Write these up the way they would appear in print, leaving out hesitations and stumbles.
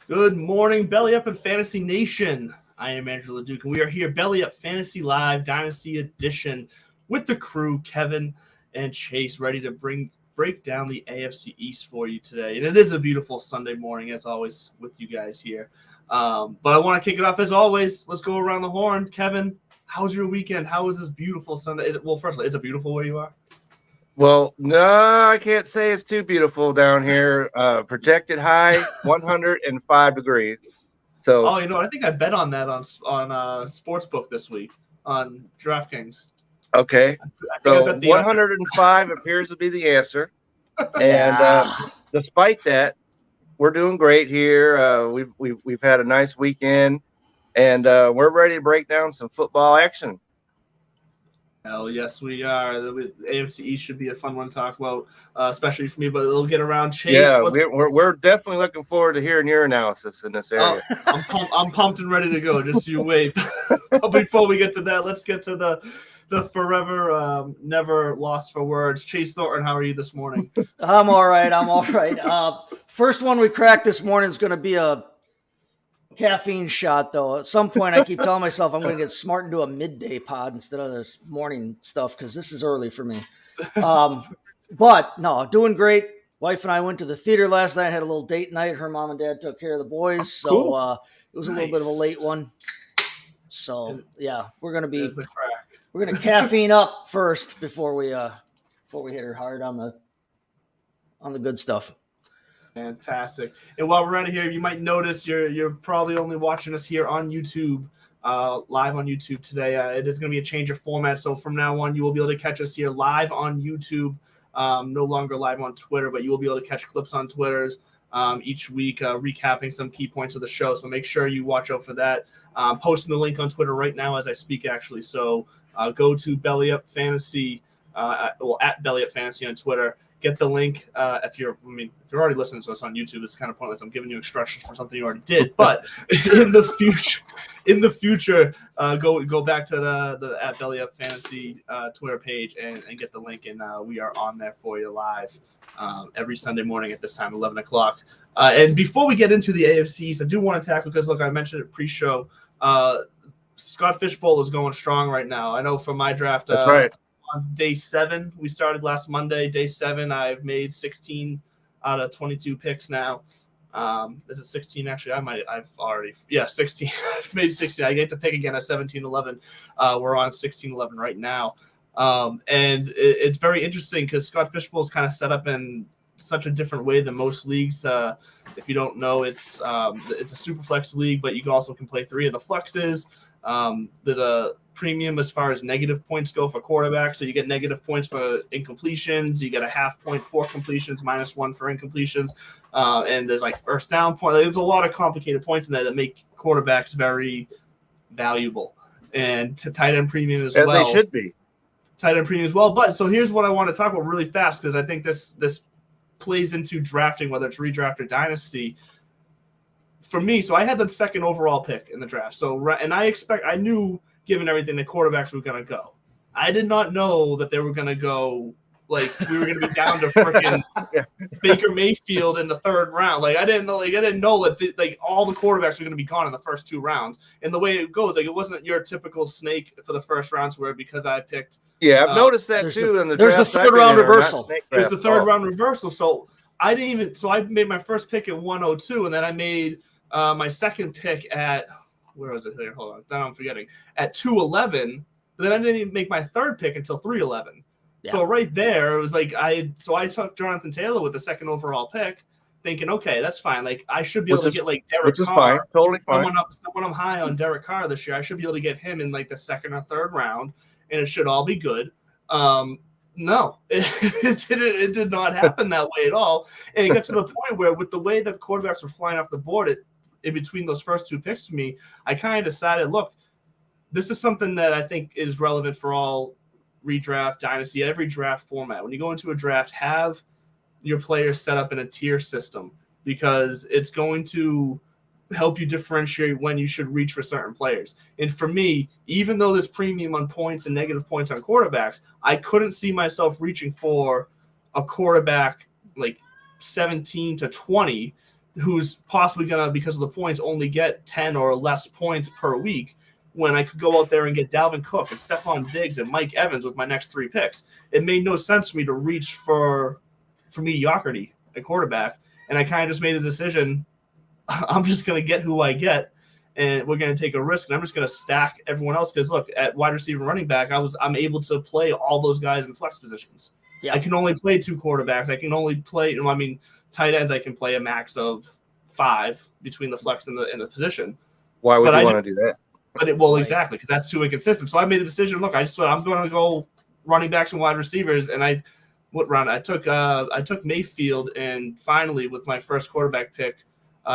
Good morning, Belly Up and Fantasy Nation. I am Andrew LeDuc, and we are here, Belly Up Fantasy Live Dynasty Edition, with the crew, Kevin and Chase, ready to break down the AFC East for you today. And it is a beautiful Sunday morning, as always, with you guys here. But I want to kick it off, as always. Let's go around the horn. Kevin, how was your weekend? How was this beautiful Sunday? First of all, is it beautiful where you are? Well, no, I can't say it's too beautiful down here. Projected high 105 degrees. So, I think I bet on that on Sportsbook this week on DraftKings. okay. I think I So bet the 105 appears to be the answer. And despite that, we're doing great here. We've had a nice weekend, and we're ready to break down some football action. Hell yes, we are. The AFC East should be a fun one to talk about, especially for me. But it'll get around. Chase, Yeah, we're definitely looking forward to hearing your analysis in this area. I'm pumped and ready to go. Just you wait. But before we get to that, let's get to the forever never lost for words. Chase Thornton, how are you this morning? I'm all right. First one we cracked this morning is going to be a caffeine shot, though. At some point, I keep telling myself I'm going to get smart and do a midday pod instead of this morning stuff because this is early for me. But no, doing great. Wife and I went to the theater last night, had a little date night. Her mom and dad took care of the boys, so Cool. It was a little bit of a late one. So yeah, we're going to caffeine up first before we hit her hard on the good stuff. Fantastic. And while we're out of here, you might notice you're probably only watching us here on YouTube, live on YouTube today. It is going to be a change of format. So from now on, you will be able to catch us here live on YouTube, no longer live on Twitter, but you will be able to catch clips on Twitter each week, recapping some key points of the show. So make sure you watch out for that. Posting the link on Twitter right now as I speak, actually. So go to Belly Up Fantasy, at Belly Up Fantasy on Twitter. Get the link. If you're already listening to us on YouTube, it's kind of pointless. I'm giving you instructions for something you already did. But in the future, go back to the at Belly Up Fantasy Twitter page and get the link, and we are on there for you live every Sunday morning at this time, 11 o'clock. And before we get into the AFC East, I do want to tackle, because look, I mentioned it pre-show. Scott Fishbowl is going strong right now. I know from my draft. That's right. On day 7, we started last Monday. Day 7, I've made 16 out of 22 picks now. Is it 16? Actually, 16. I've made 16. I get to pick again at 17-11. We're on 16-11 right now. And it's very interesting because Scott Fishbowl is kind of set up in such a different way than most leagues. If you don't know, it's a super flex league, but you also can play 3 of the flexes. There's a premium as far as negative points go for quarterbacks. So you get negative points for incompletions. You get a half point for completions, -1 for incompletions. And there's like first down point. There's a lot of complicated points in there that make quarterbacks very valuable. And to tight end premium as well. They should be. Tight end premium as well. But so here's what I want to talk about really fast, because I think this plays into drafting, whether it's redraft or dynasty. For me, so I had the second overall pick in the draft. So, and I knew, given everything, the quarterbacks were going to go. I did not know that they were going to go, like, we were going to be down to freaking Baker Mayfield in the 3rd round. Like, I didn't know that all the quarterbacks were going to be gone in the first 2 rounds. And the way it goes, like, it wasn't your typical snake for the first rounds where, because I picked. Yeah, I've noticed that too. In the there's draft the 3rd round reversal. There's the 3rd round reversal. So I made my first pick at 102, and then I made my second pick at, where was it here? Hold on, now I'm forgetting. At 211, but then I didn't even make my 3rd pick until 311. Yeah. So right there, it was like I took Jonathan Taylor with the 2nd overall pick, thinking, okay, that's fine. Like, I should be able to get like Derek Carr. Fine. Totally fine. Someone I'm high on Derek Carr this year. I should be able to get him in like the 2nd or 3rd round, and it should all be good. No, it did not happen that way at all. And it got to the point where, with the way that quarterbacks were flying off the board in between those first 2 picks to me, I kind of decided, look, this is something that I think is relevant for all redraft, dynasty, every draft format. When you go into a draft, have your players set up in a tier system, because it's going to help you differentiate when you should reach for certain players. And for me, even though there's premium on points and negative points on quarterbacks, I couldn't see myself reaching for a quarterback like 17 to 20 who's possibly gonna, because of the points, only get 10 or less points per week, when I could go out there and get Dalvin Cook and Stephon Diggs and Mike Evans with my next 3 picks. It made no sense for me to reach for mediocrity at quarterback, and I kind of just made the decision, I'm just going to get who I get, and we're going to take a risk, and I'm just going to stack everyone else, because, look, at wide receiver and running back, I'm able to play all those guys in flex positions. Yeah. I can only play 2 quarterbacks. I can only play tight ends, I can play a max of 5 between the flex and the position. Why would you want to do that? Exactly, because that's too inconsistent. So I made the decision. Look, I'm going to go running backs and wide receivers, and I took Mayfield, and finally with my first quarterback pick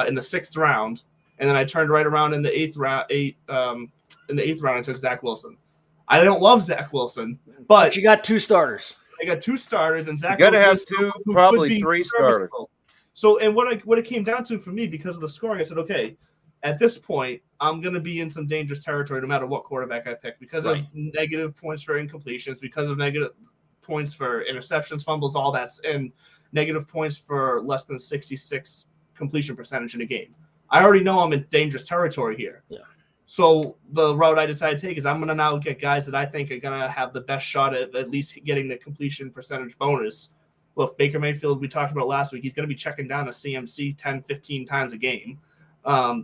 in the 6th round, and then I turned right around in the 8th round. In the 8th round, I took Zach Wilson. I don't love Zach Wilson, but you got 2 starters. I got 2 starters, and Zach Wilson. You got to have 2, probably 3 starters. So, and what it came down to for me, because of the scoring, I said, okay, at this point, I'm going to be in some dangerous territory no matter what quarterback I pick, because of negative points for incompletions, because of negative points for interceptions, fumbles, all that, and negative points for less than 66 completion percentage in a game. I already know I'm in dangerous territory here. Yeah. So the route I decided to take is I'm going to now get guys that I think are going to have the best shot at least getting the completion percentage bonus. Look, Baker Mayfield, we talked about last week, he's going to be checking down a CMC 10, 15 times a game.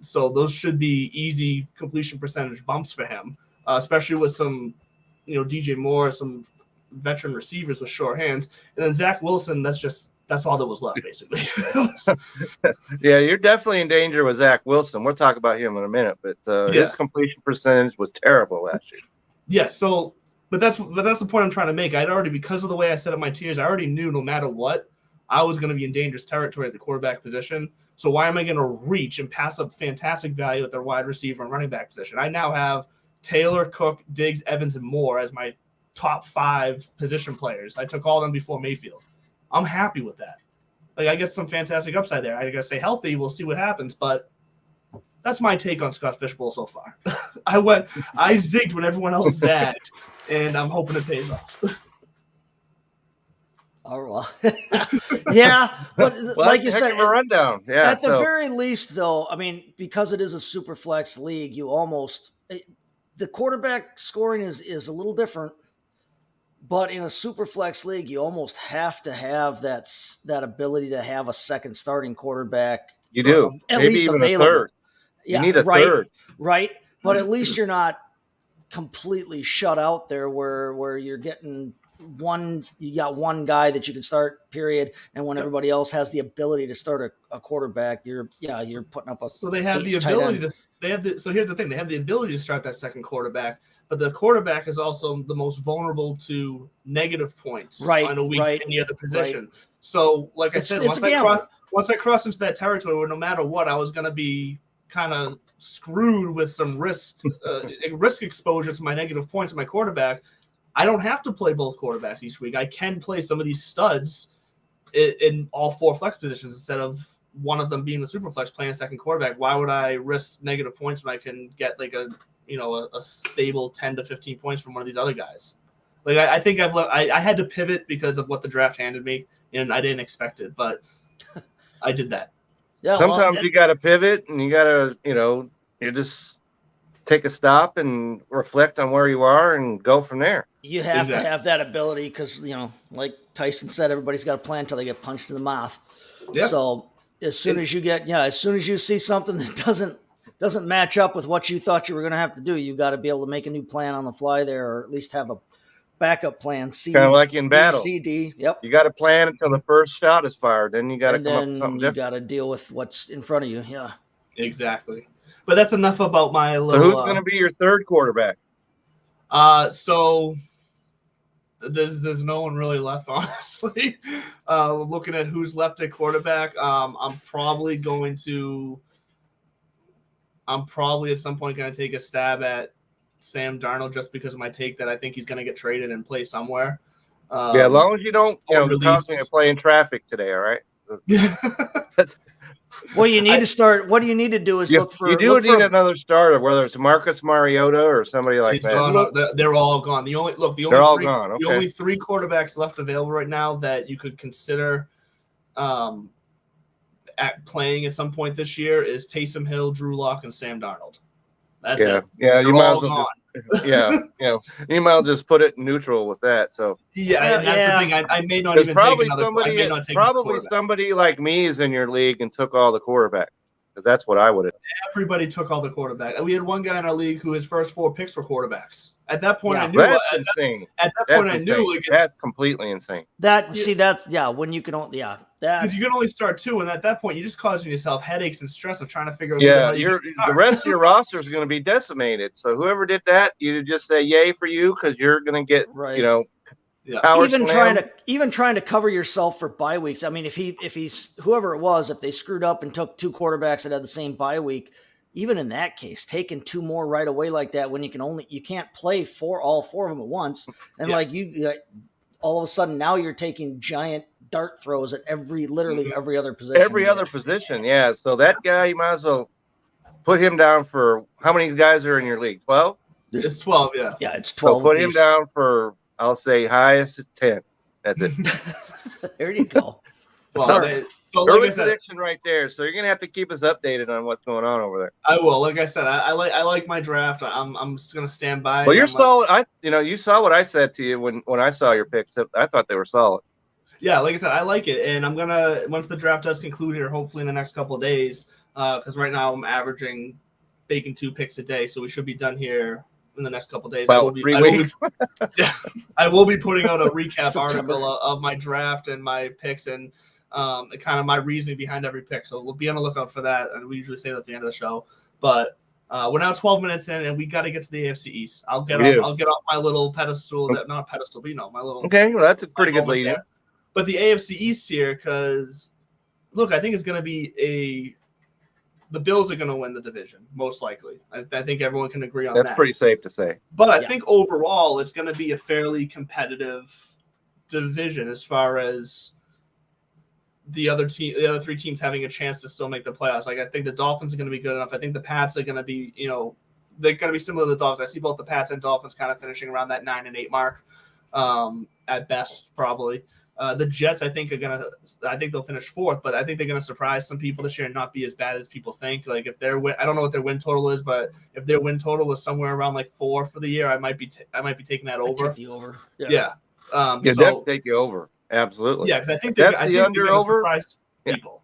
So those should be easy completion percentage bumps for him, especially with some, DJ Moore, some veteran receivers with short hands. And then Zach Wilson, that's all that was left, basically. Yeah, you're definitely in danger with Zach Wilson. We'll talk about him in a minute, but his completion percentage was terrible last year. Yes, but that's the point I'm trying to make. I'd already, because of the way I set up my tiers, I already knew no matter what, I was going to be in dangerous territory at the quarterback position. So why am I going to reach and pass up fantastic value at their wide receiver and running back position? I now have Taylor, Cook, Diggs, Evans, and Moore as my top 5 position players. I took all of them before Mayfield. I'm happy with that. Like, I get some fantastic upside there. I got to stay healthy. We'll see what happens, but that's my take on Scott Fishbowl so far. I zigged when everyone else zagged, and I'm hoping it pays off. Oh, well. Yeah, but like you said, a rundown. Yeah, at the very least, though, I mean, because it is a super flex league, the quarterback scoring is a little different. But in a super flex league, you almost have to have that ability to have a second starting quarterback. You do. At Maybe least even available. A third. Yeah, you need a third. Right. But at least you're not completely shut out there where you're getting you got one guy that you can start, period, and when everybody else has the ability to start a quarterback, you're putting up a so they have the ability to so here's the thing, they have the ability to start that second quarterback, but the quarterback is also the most vulnerable to negative points on a week in any other position. Right. So like I said, once I crossed into that territory where no matter what, I was going to be kind of screwed with some risk exposure to my negative points of my quarterback. I don't have to play both quarterbacks each week. I can play some of these studs in all 4 flex positions instead of one of them being the super flex playing a second quarterback. Why would I risk negative points when I can get like a stable 10 to 15 points from one of these other guys? Like I think I had to pivot because of what the draft handed me, and I didn't expect it, but I did that. Yeah. Sometimes you got to pivot, and you got to you just take a stop and reflect on where you are and go from there. You have to have that ability because, like Tyson said, everybody's got a plan until they get punched in the mouth. Yep. So as soon as you see something that doesn't match up with what you thought you were going to have to do, you got to be able to make a new plan on the fly there, or at least have a backup plan. Kind of like in battle. C, D. Yep. You got to plan until the first shot is fired. Then you got to come up with something different. You got to deal with what's in front of you. Yeah. Exactly. But that's enough about my little. So who's going to be your third quarterback? So there's no one really left, honestly. Looking at who's left at quarterback, I'm probably at some point going to take a stab at Sam Darnold just because of my take that I think he's going to get traded and play somewhere. As long as you don't, cost me to play in traffic today, all right? Well, you need to start. What do you need to do is look for. You do need another starter, whether it's Marcus Mariota or somebody like that. They're all gone. The only only 3 quarterbacks left available right now that you could consider playing at some point this year is Taysom Hill, Drew Lock, and Sam Darnold. That's it. Yeah. You They're might all as well. gone. You might just put it in neutral with that. So Yeah, and that's the thing. I may not even take another. I may not take probably somebody like me is in your league and took all the quarterback, because that's what I would have. Everybody took all the quarterback. We had one guy in our league who his first 4 picks were quarterbacks. At that point, I knew. That's insane. At that point, I knew like that's completely insane. That's when you can only because you can only start 2, and at that point, you're just causing yourself headaches and stress of trying to figure out. The rest of your roster is going to be decimated. So whoever did that, you just say yay for you, because you're going to get even trying to cover yourself for bye weeks. I mean, if he's whoever it was, if they screwed up and took 2 quarterbacks that had the same bye week, even in that case, taking 2 more right away like that when you can't play all 4 of them at once, and all of a sudden now you're taking giant dart throws at literally every other position. Every other position, yeah. So that guy, you might as well put him down for how many guys are in your league? 12? It's 12, yeah. Yeah, it's 12. So put him down for, I'll say highest is 10. That's it. There you go. Well, early prediction right there. So you're gonna have to keep us updated on what's going on over there. I will. Like I said, I like my draft. I'm just gonna stand by. Well, you're solid. You saw what I said to you when I saw your picks. I thought they were solid. Yeah, like I said, I like it, and I'm gonna once the draft does conclude here, hopefully in the next couple of days, because right now I'm averaging baking 2 picks a day, so we should be done here in the next couple of days. Well, 3 weeks. I will be putting out a recap article of my draft and my picks and kind of my reasoning behind every pick. So we'll be on the lookout for that, and we usually say that at the end of the show. But we're now 12 minutes in, and we got to get to the AFC East. I'll get off my little pedestal, not pedestal, but my little. Okay, well that's a pretty good lead. But the AFC East here, because look, I think it's going to be the Bills are going to win the division most likely. I think everyone can agree on that. That's pretty safe to say. But I think overall, it's going to be a fairly competitive division as far as the other 3 teams having a chance to still make the playoffs. Like I think the Dolphins are going to be good enough. I think the Pats are going to be, they're going to be similar to the Dolphins. I see both the Pats and Dolphins kind of finishing around that 9-8 mark, at best probably. The Jets, I think they'll finish 4th, but I think they're going to surprise some people this year and not be as bad as people think. Like if I don't know what their win total is, but if their win total was somewhere around like 4 for the year, I might be taking that over. Take the over. Yeah. Definitely take you over. Absolutely. Yeah, because I think they're going to surprise people.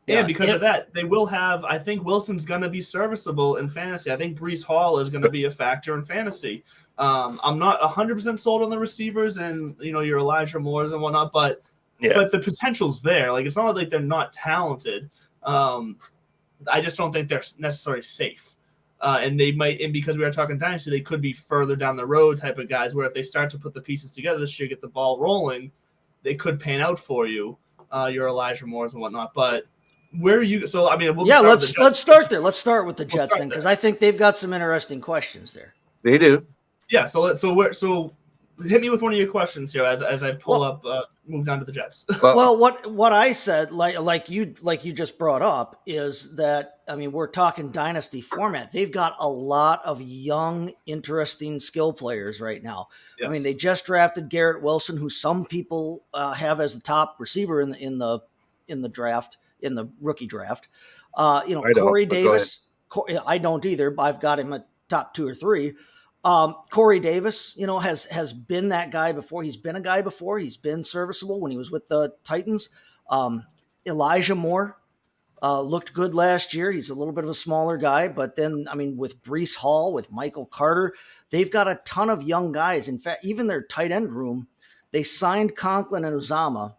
Yeah. And because of that, they will have. I think Wilson's going to be serviceable in fantasy. I think Breece Hall is going to be a factor in fantasy. I'm not 100% sold on the receivers and your Elijah Moores and whatnot, but the potential's there. Like it's not like they're not talented. I just don't think they're necessarily safe. And they might, and because we are talking Dynasty, they could be further down the road type of guys where if they start to put the pieces together this year, get the ball rolling, they could pan out for you, your Elijah Moores and whatnot. But where are you? So, I mean, let's start there. Let's start with the Jets then, because I think they've got some interesting questions there. They do. Yeah. So hit me with one of your questions here as I pull up, move down to the Jets. Well, what I said, like you just brought up, is that we're talking dynasty format. They've got a lot of young, interesting skill players right now. Yes. They just drafted Garrett Wilson, who some people have as the top receiver in the draft, in the rookie draft. Corey Davis. I don't either, but I've got him at top 2 or 3. Corey Davis, has been that guy before. He's been a guy before. He's been serviceable when he was with the Titans. Elijah Moore looked good last year. He's a little bit of a smaller guy, but then, with Breece Hall, with Michael Carter, they've got a ton of young guys. In fact, even their tight end room, they signed Conklin and Uzama.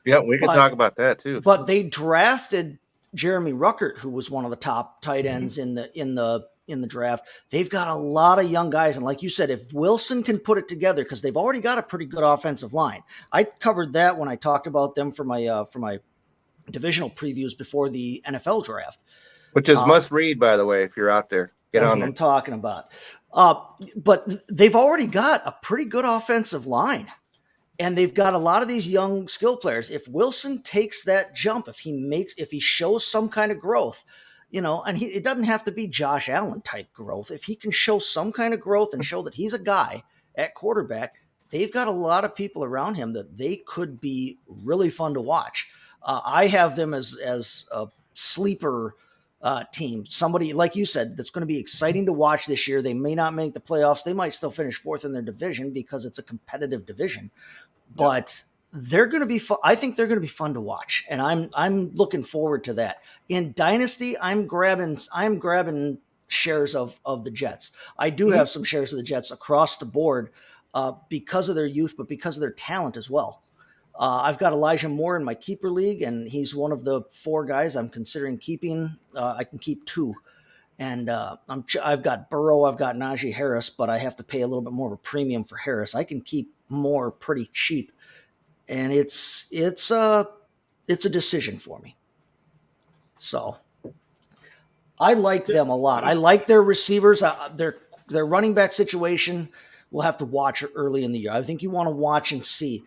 Yeah, we can talk about that too. But they drafted Jeremy Ruckert, who was one of the top tight ends in the draft. They've got a lot of young guys. And like you said, if Wilson can put it together, because they've already got a pretty good offensive line. I covered that when I talked about them for my divisional previews before the NFL draft. Which is must read, by the way, if you're out there. Get on there. That's what I'm talking about. But they've already got a pretty good offensive line. And they've got a lot of these young skill players. If Wilson takes that jump, if he shows some kind of growth, and it doesn't have to be Josh Allen type growth. If he can show some kind of growth and show that he's a guy at quarterback, they've got a lot of people around him that they could be really fun to watch. I have them as a sleeper team. Somebody, like you said, that's going to be exciting to watch this year. They may not make the playoffs. They might still finish fourth in their division because it's a competitive division. But they're going to be fun. I think they're going to be fun to watch, and I'm looking forward to that. In Dynasty, I'm grabbing shares of the Jets. I do have some shares of the Jets across the board because of their youth, but because of their talent as well. I've got Elijah Moore in my keeper league, and he's one of the 4 guys I'm considering keeping. I can keep 2. And I've got Burrow, I've got Najee Harris, but I have to pay a little bit more of a premium for Harris. I can keep Moore pretty cheap, and it's a decision for me. So I like them a lot. I like their receivers. Their running back situation we'll have to watch early in the year. I think you want to watch and see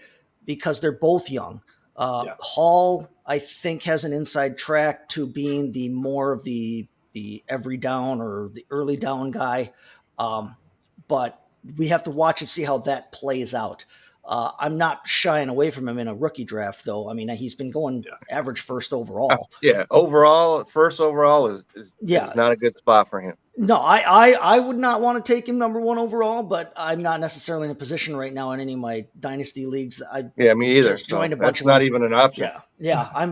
because they're both young. Hall, I think, has an inside track to being the more of the every down or the early down guy. But we have to watch and see how that plays out. I'm not shying away from him in a rookie draft, though. I mean, he's been going average first overall. Overall, first overall is not a good spot for him. No, I would not want to take him number 1 overall, but I'm not necessarily in a position right now in any of my dynasty leagues. Me either. Just joined a bunch of not even an option. Yeah. I'm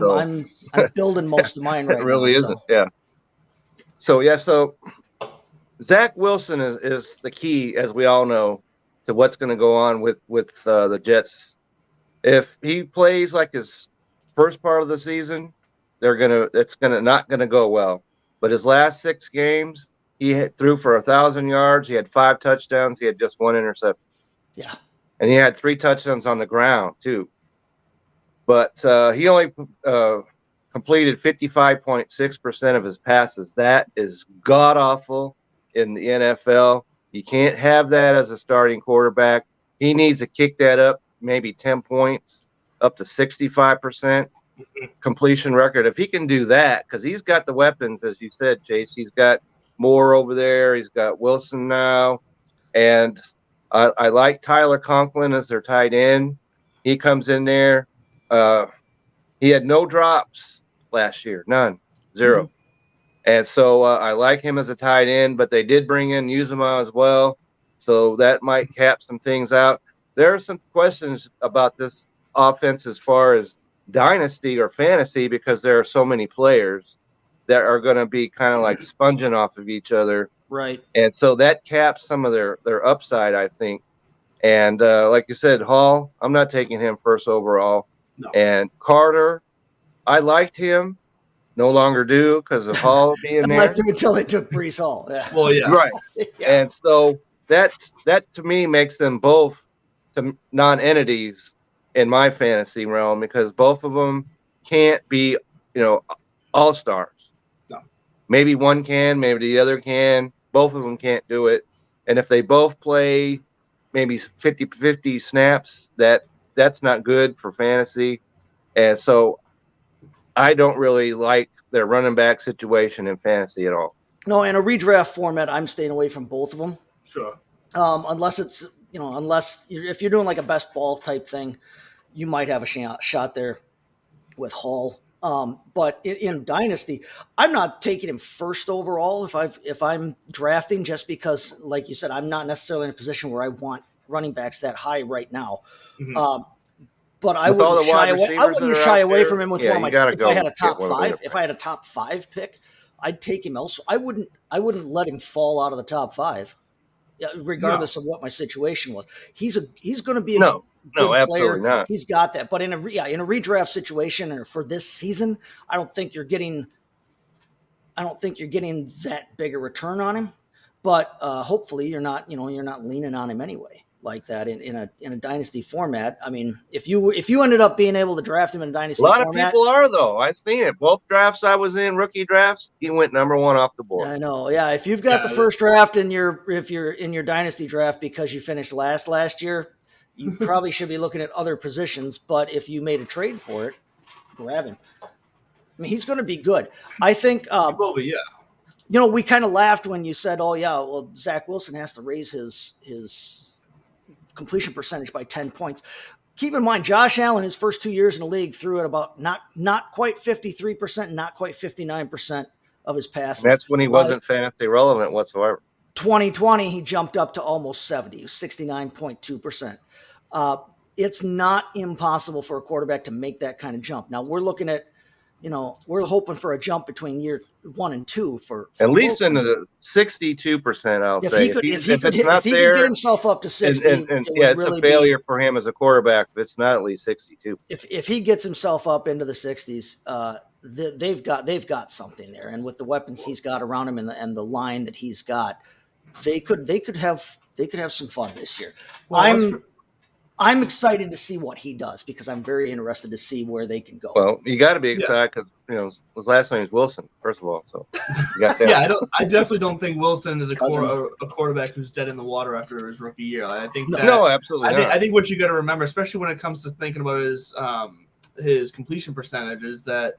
building most of mine right now. It really isn't. Yeah. So Zach Wilson is the key, as we all know, to what's going to go on with the Jets. If he plays like his first part of the season, it's not going to go well. But his last 6 games, he threw for 1,000 yards. He had 5 touchdowns. He had just 1 interception. Yeah. And he had 3 touchdowns on the ground too. But he only completed 55.6% of his passes. That is god awful in the NFL. You can't have that as a starting quarterback. He needs to kick that up maybe 10 points, up to 65% completion record. If he can do that, because he's got the weapons, as you said, Chase. He's got Moore over there. He's got Wilson now. And I like Tyler Conklin as their tight end. He comes in there. He had no drops last year. None. 0. Mm-hmm. And so I like him as a tight end, but they did bring in Uzomah as well. So that might cap some things out. There are some questions about this offense as far as dynasty or fantasy because there are so many players that are going to be kind of like sponging off of each other. Right. And so that caps some of their upside, I think. And like you said, Hall, I'm not taking him first overall. No. And Carter, I liked him. No longer do because of Hall being there. I liked him until they took Breece Hall. Yeah. Well, yeah. Right. Yeah. And so that to me makes them both non-entities in my fantasy realm because both of them can't be, all-stars. No. Maybe one can, maybe the other can. Both of them can't do it. And if they both play maybe 50-50 snaps, that's not good for fantasy. And so I don't really like their running back situation in fantasy at all. No, in a redraft format, I'm staying away from both of them. Sure. Unless it's, if you're doing like a best ball type thing, you might have a shot there with Hall. But in Dynasty, I'm not taking him first overall if I'm drafting just because, like you said, I'm not necessarily in a position where I want running backs that high right now. Mm-hmm. But I wouldn't shy away from him with one of my. If I had a top 5, if I had a top 5 pick, I'd take him else. I wouldn't let him fall out of the top 5, regardless of what my situation was. He's going to be a good player. Not. He's got that. But in a redraft situation or for this season, I don't think you're getting that big a return on him. But hopefully you're not leaning on him anyway. Like that in a dynasty format. I mean, if you ended up being able to draft him in a dynasty format. A lot of people are though. I've seen it. Both drafts I was in, rookie drafts, he went number 1 off the board. I know. Yeah, if you've got the first draft if you're in your dynasty draft because you finished last year, you probably should be looking at other positions, but if you made a trade for it, grab him. I mean, he's going to be good. I think we kind of laughed when you said, "Oh yeah, well Zach Wilson has to raise his completion percentage by 10 points. keep in mind, Josh Allen, his first 2 years in the league, threw at about not quite 53%, not quite 59% of his passes. And that's when he wasn't fantasy relevant whatsoever. 2020, he jumped up to almost 70, 69.2%. It's not impossible for a quarterback to make that kind of jump. Now we're looking at, we're hoping for a jump between year 1 and 2 for at least in the 62%. I'll say if he could get himself up to 60, it's a failure for him as a quarterback. If it's not at least 62. If he gets himself up into the 60s, they've got something there, and with the weapons he's got around him and the line that he's got, they could have some fun this year. Well, I'm excited to see what he does because I'm very interested to see where they can go. Well, you got to be excited because his last name is Wilson, first of all. So you got that. I definitely don't think Wilson is a quarterback who's dead in the water after his rookie year. I think no, absolutely not. I think what you got to remember, especially when it comes to thinking about his completion percentage, is that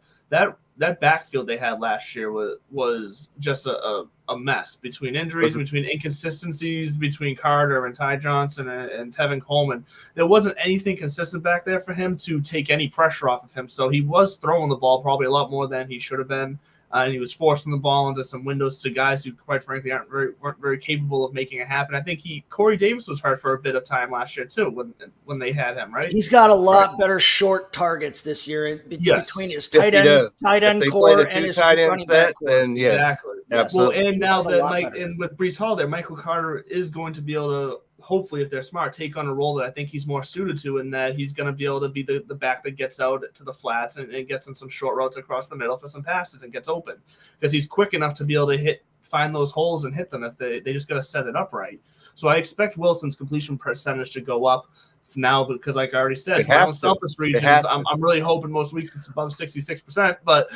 backfield they had last year was just a mess between injuries, between inconsistencies, between Carter and Ty Johnson and Tevin Coleman. There wasn't anything consistent back there for him to take any pressure off of him. So he was throwing the ball probably a lot more than he should have been. And he was forcing the ball into some windows to guys who, quite frankly, weren't very capable of making it happen. I think Corey Davis was hurt for a bit of time last year too when they had him, right? He's got a lot better short targets this year between his tight end core and his running back core. Then yes. Exactly. Absolutely. Well, and now that with Breece Hall there, Michael Carter is going to be able to, hopefully, if they're smart, take on a role that I think he's more suited to, in that he's going to be able to be the back that gets out to the flats and gets him some short routes across the middle for some passes and gets open, because he's quick enough to be able to find those holes and hit them if they just got to set it up right. So I expect Wilson's completion percentage to go up now because, like I already said, for my selfish regions, I'm really hoping most weeks it's above 66%, but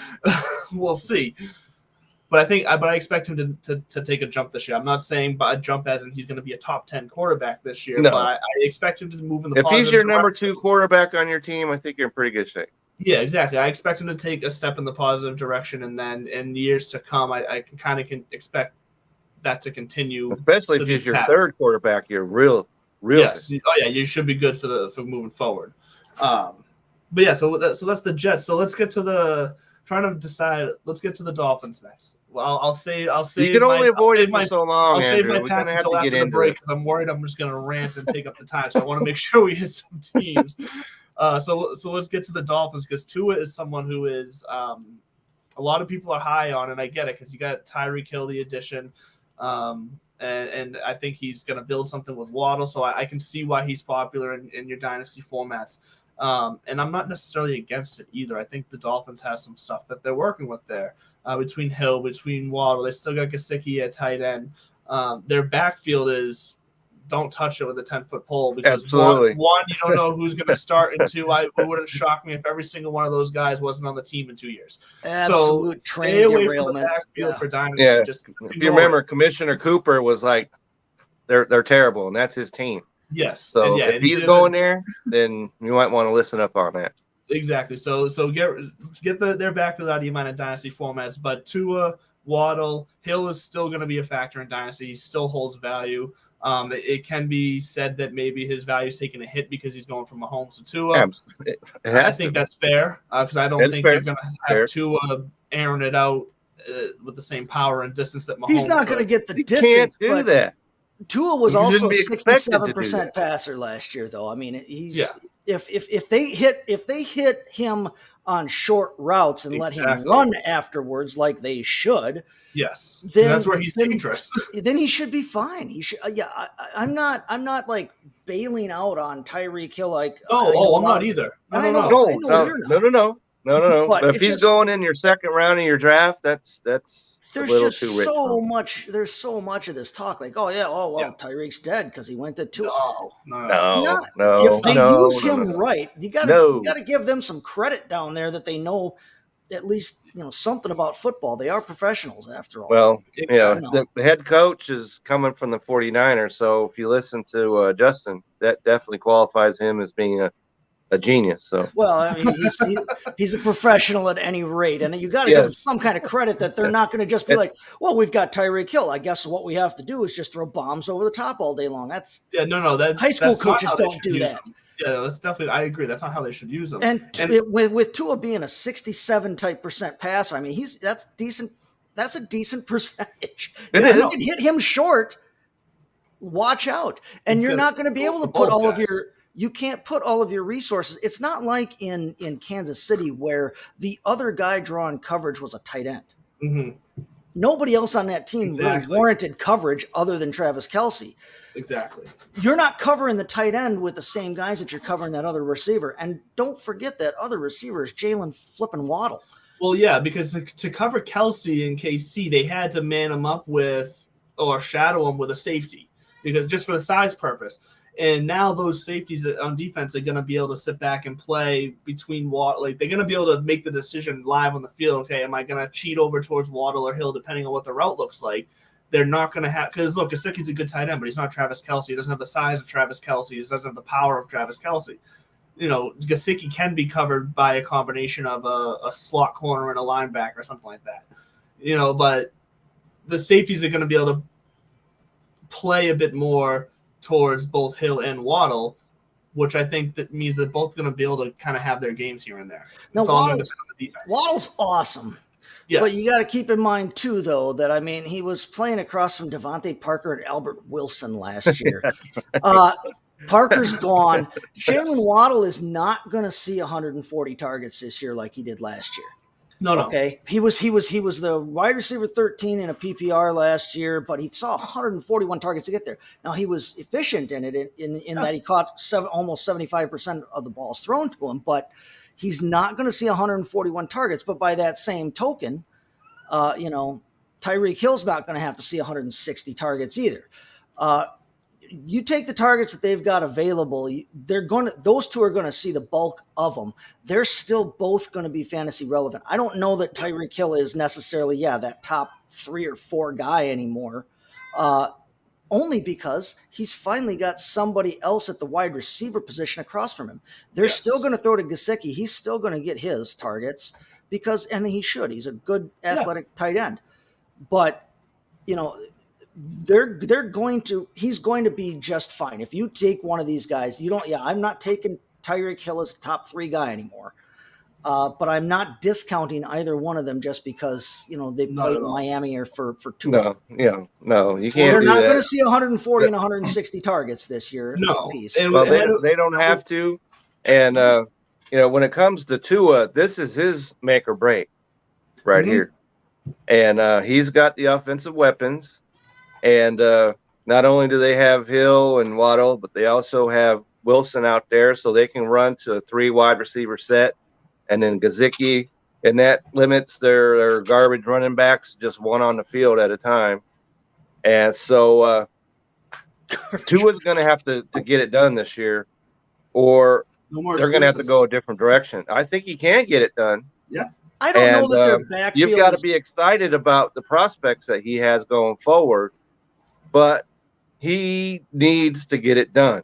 we'll see. But I expect him to take a jump this year. I'm not saying a jump as in he's going to be a top 10 quarterback this year, but I expect him to move in the positive. If he's your number 2 quarterback on your team, I think you're in pretty good shape. Yeah, exactly. I expect him to take a step in the positive direction, and then in years to come, I can expect that to continue. Especially if he's your third quarterback, you're real. Yes. Good. Oh yeah, you should be good for moving forward. But yeah, so that's the Jets. So let's get to the. Trying to decide. Let's get to the Dolphins next. Well, I'll say. You can only avoid it for so long. I'll save my pats until after the break because I'm worried I'm just going to rant and take up the time. So I want to make sure we hit some teams. So let's get to the Dolphins, because Tua is someone who is a lot of people are high on, and I get it because you got Tyreek Hill, the addition, and I think he's going to build something with Waddle. So I can see why he's popular in your dynasty formats. And I'm not necessarily against it either. I think the Dolphins have some stuff that they're working with there between Hill, between Waddle. They still got Gesicki at tight end. Their backfield is don't touch it with a 10-foot pole, because one, you don't know who's going to start, and two, it wouldn't shock me if every single one of those guys wasn't on the team in 2 years. Absolute so stay away from the backfield for Dynasty. Yeah. If you remember, Commissioner Cooper was like, they're terrible, and that's his team. Yes. So if he's going there, then you might want to listen up on that. Exactly. So get their backfield out of your mind in dynasty formats. But Tua, Waddle, Hill is still going to be a factor in dynasty. He still holds value. It can be said that maybe his value is taking a hit because he's going from Mahomes to Tua. I think that's fair, because I don't think they're going to have Tua airing it out with the same power and distance that Mahomes. He's not going to get the distance. Can't do that. Tua was also 67% passer last year, though. I mean, if they hit him on short routes and let him run afterwards like they should, yes, then that's where he's dangerous. Then he should be fine. He should. I'm not like bailing out on Tyreek Hill. Like, I'm not either. No. But if he's going in your second round of your draft, that's there's a little just too rich. There's so much of this talk, like, Tyreek's dead because he went to Tua. No. If they use him right, you gotta give them some credit down there that they know at least something about football. They are professionals after all. Well, the head coach is coming from the 49ers, so if you listen to Justin, that definitely qualifies him as being a genius. So I mean, he's a professional at any rate, and you got to give him some kind of credit that they're not going to just be like, well, we've got Tyreek Hill. I guess what we have to do is just throw bombs over the top all day long. That's high school coaches don't do that. Yeah, that's definitely. I agree. That's not how they should use them. And with Tua being a 67 type percent passer, I mean, that's decent. That's a decent percentage. It If is. you can hit him short, watch out. And It's you're gonna not going to be go able to for put both all of guys. you can't put all of your resources. It's not like in Kansas City where the other guy drawing coverage was a tight end. Mhm. Nobody else on that team really Exactly. warranted coverage other than Travis Kelce. Exactly. You're not covering the tight end with the same guys that you're covering that other receiver. And don't forget that other receiver is Jalen flipping Waddle. Well, yeah, because to cover Kelsey in KC, they had to man him up with or shadow him with a safety because just for the size purpose. And now those safeties on defense are going to be able to sit back and play between Waddle. Like they're going to be able to make the decision live on the field. Okay, am I going to cheat over towards Waddle or Hill, depending on what the route looks like? They're not going to have because look, Gesicki's a good tight end, but he's not Travis Kelce. He doesn't have the size of Travis Kelce. He doesn't have the power of Travis Kelce. You know, Gesicki can be covered by a combination of a slot corner and a linebacker or something like that. You know, but the safeties are going to be able to play a bit more towards both Hill and Waddle, which I think that means they're both going to be able to kind of have their games here and there. Now, It's all going to depend on the defense. Waddle's awesome. Yes. But you got to keep in mind, too, though, that, I mean, he was playing across from Devontae Parker and Albert Wilson last year. Parker's gone. Jalen Waddle is not going to see 140 targets this year like he did last year. No. Okay. He was the wide receiver 13 in a PPR last year, but he saw 141 targets to get there. Now he was efficient in it in that he caught almost 75% of the balls thrown to him, but he's not going to see 141 targets. But by that same token, Tyreek Hill's not going to have to see 160 targets either. You take the targets that they've got available, those two are going to see the bulk of them. They're still both going to be fantasy relevant. I don't know that Tyreek Hill is necessarily, that top 3 or 4 guy anymore, only because he's finally got somebody else at the wide receiver position across from him. They're still going to throw to Gesicki. He's still going to get his targets and he should. He's a good athletic tight end. But, he's going to be just fine. If you take one of these guys, I'm not taking Tyreek Hill as top 3 guy anymore. But I'm not discounting either one of them just because, they played in Miami or for 2 No, you can't. They're do not that. going to see 140 and 160 targets this year. No. Piece. Well, they don't have to. And, when it comes to Tua, this is his make or break right here. And he's got the offensive weapons. And not only do they have Hill and Waddle, but they also have Wilson out there, so they can run to a 3 wide receiver set. And then Gesicki, and that limits their garbage running backs just one on the field at a time. And so Tua's going to have to get it done this year, or they're going to have to go a different direction. I think he can get it done. Yeah. I don't know that their backfield you've got to be excited about the prospects that he has going forward, but he needs to get it done.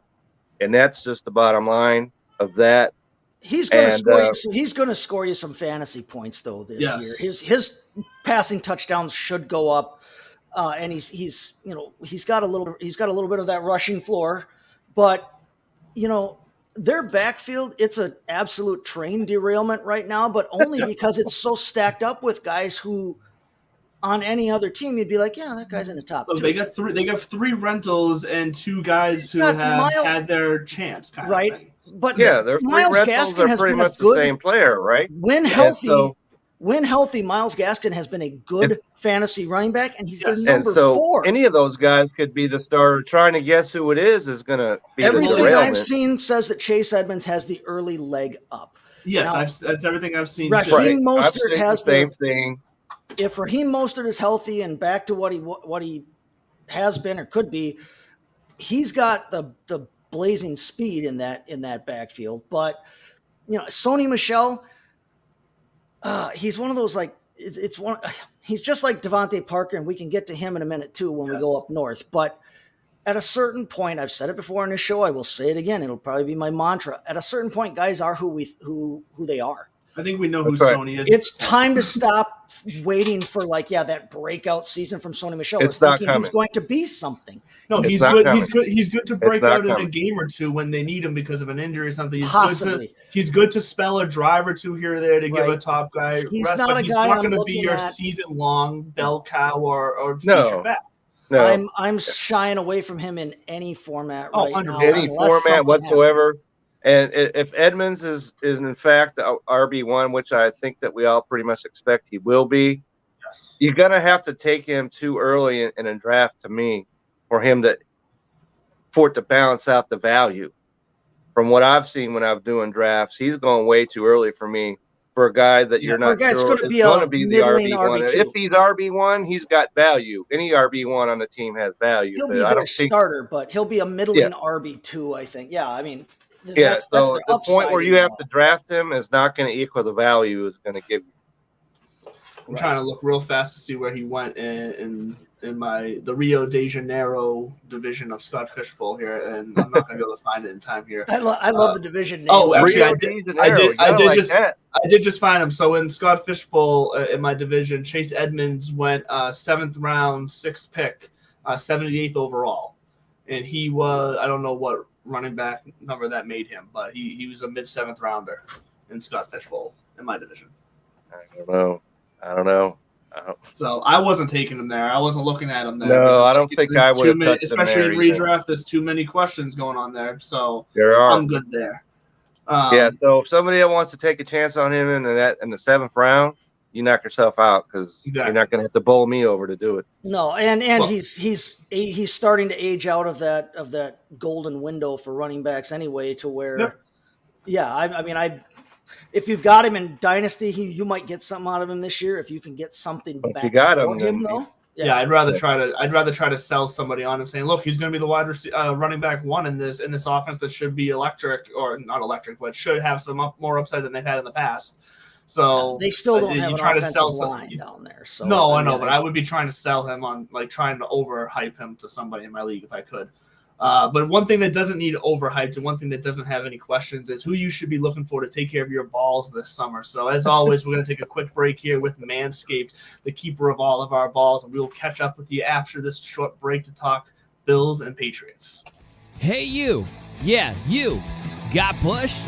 And that's just the bottom line of that. He's going to score you some fantasy points though this year. His passing touchdowns should go up, and he's got a little bit of that rushing floor, but their backfield, it's an absolute train derailment right now, but only because it's so stacked up with guys who on any other team you'd be like, yeah, that guy's in the top 2. They got 3 rentals and 2 guys who have had their chance, kind of thing. But their 3 rentals are pretty much the same player, right? When healthy, Myles Gaskin has been a good fantasy running back, and he's their number 4. Any of those guys could be the starter. Trying to guess who it is going to be everything the derailment. I've seen says that Chase Edmonds has the early leg up. Yes, that's everything I've seen. Raheem Mostert has the same thing. If Raheem Mostert is healthy and back to what he has been or could be, he's got the blazing speed in that backfield. But Sony Michel, he's one of those he's just like Devontae Parker, and we can get to him in a minute too when we go up north. But at a certain point, I've said it before in this show, I will say it again. It'll probably be my mantra. At a certain point, guys are who they are. I think we know who That's right. Sony is. It's time to stop waiting for that breakout season from Sony Michel. It's We're not thinking he's coming. going to be something. No, It's he's not good. coming. He's good. He's good to break not out in a coming. game or two when they need him because of an injury or something. Possibly. He's good to spell a drive or two here or there to give a Right. top guy He's rest, not but a he's guy not I'm going to be looking your at. season-long bell cow or No. feature back. No, I'm shying away from him in any format Oh, right now. any unless format something whatsoever. And if Edmonds is in fact RB1, which I think that we all pretty much expect he will be, Yes. you're gonna have to take him too early in a draft to me for it to balance out the value. From what I've seen when I'm doing drafts, he's going way too early for me. For a guy that you're for a not guy that's sure gonna is be going a to be the middling RB1. RB2. If he's RB1, he's got value. Any RB1 on the team has value. He'll but be I their don't think starter, but he'll be a middling RB2, I think. Yeah, I mean, Yeah, that's so their the point upside where you in have to draft him is not going to equal the value it's going to give you. I'm trying to look real fast to see where he went in the Rio de Janeiro division of Scott Fishbowl here, and I'm not going to be able to find it in time here. I love the division names. Oh, actually, Rio de Janeiro, I did just find him. So in Scott Fishbowl in my division, Chase Edmonds went 7th round, 6th pick, 78th overall, and he was, I don't know what running back number that made him, but he was a mid 7th rounder in Scott Fishbowl in my division. I don't know. So I wasn't taking him there. I wasn't looking at him there. No, I don't think I would have touched him especially there in either. redraft. There's too many questions going on there, so There are. I'm good there. Yeah, so if somebody that wants to take a chance on him in the 7th round, you knock yourself out because you're not going to have to bowl me over to do it. No, and he's starting to age out of that golden window for running backs anyway. To where, I mean, if you've got him in Dynasty, you might get something out of him this year. If you can get something back you got for him, though. Yeah, I'd rather try to sell somebody on him, saying, "Look, he's going to be the running back one in this offense that should be electric, or not electric, but should have some more upside than they've had in the past." So they still don't have an try to offensive sell line down there. So no, I know, but I would be trying to sell him on, like, trying to overhype him to somebody in my league if I could. But one thing that doesn't need overhyped and one thing that doesn't have any questions is who you should be looking for to take care of your balls this summer. So as always, we're going to take a quick break here with Manscaped, the keeper of all of our balls, and we will catch up with you after this short break to talk Bills and Patriots. Hey, you. Yeah, you. Got bush?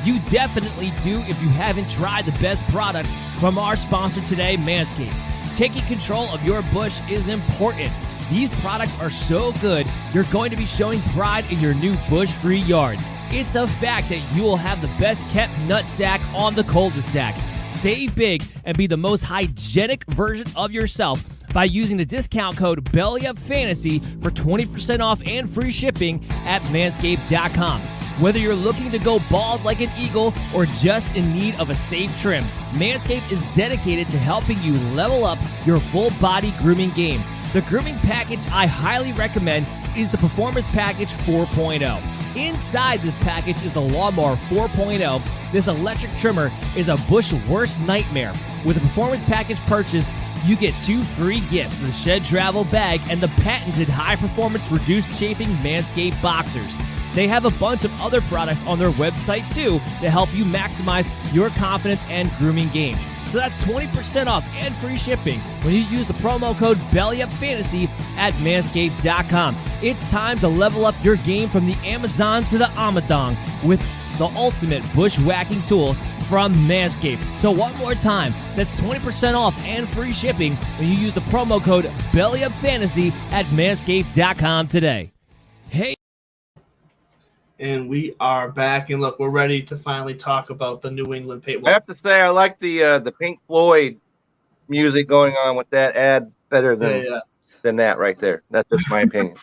You definitely do if you haven't tried the best products from our sponsor today, Manscaped. Taking control of your bush is important. These products are so good, you're going to be showing pride in your new bush-free yard. It's a fact that you will have the best-kept nutsack on the cul-de-sac. Save big and be the most hygienic version of yourself by using the discount code BELLYUPFANTASY for 20% off and free shipping at manscaped.com. Whether you're looking to go bald like an eagle or just in need of a safe trim, Manscaped is dedicated to helping you level up your full body grooming game. The grooming package I highly recommend is the Performance Package 4.0. Inside this package is the Lawnmower 4.0. This electric trimmer is a bush worst nightmare. With a Performance Package purchase, you get 2 free gifts, the Shed Travel Bag and the patented high-performance reduced chafing Manscaped Boxers. They have a bunch of other products on their website, too, to help you maximize your confidence and grooming game. So that's 20% off and free shipping when you use the promo code BELLYUPFANTASY at manscaped.com. It's time to level up your game from the Amazon to the Amadong with the ultimate bushwhacking tools from Manscaped. So one more time, that's 20% off and free shipping when you use the promo code BELLYUPFANTASY at manscaped.com today. Hey. And we are back, and look, we're ready to finally talk about the New England Patriots. I have to say, I like the Pink Floyd music going on with that ad better than that right there. That's just my opinion.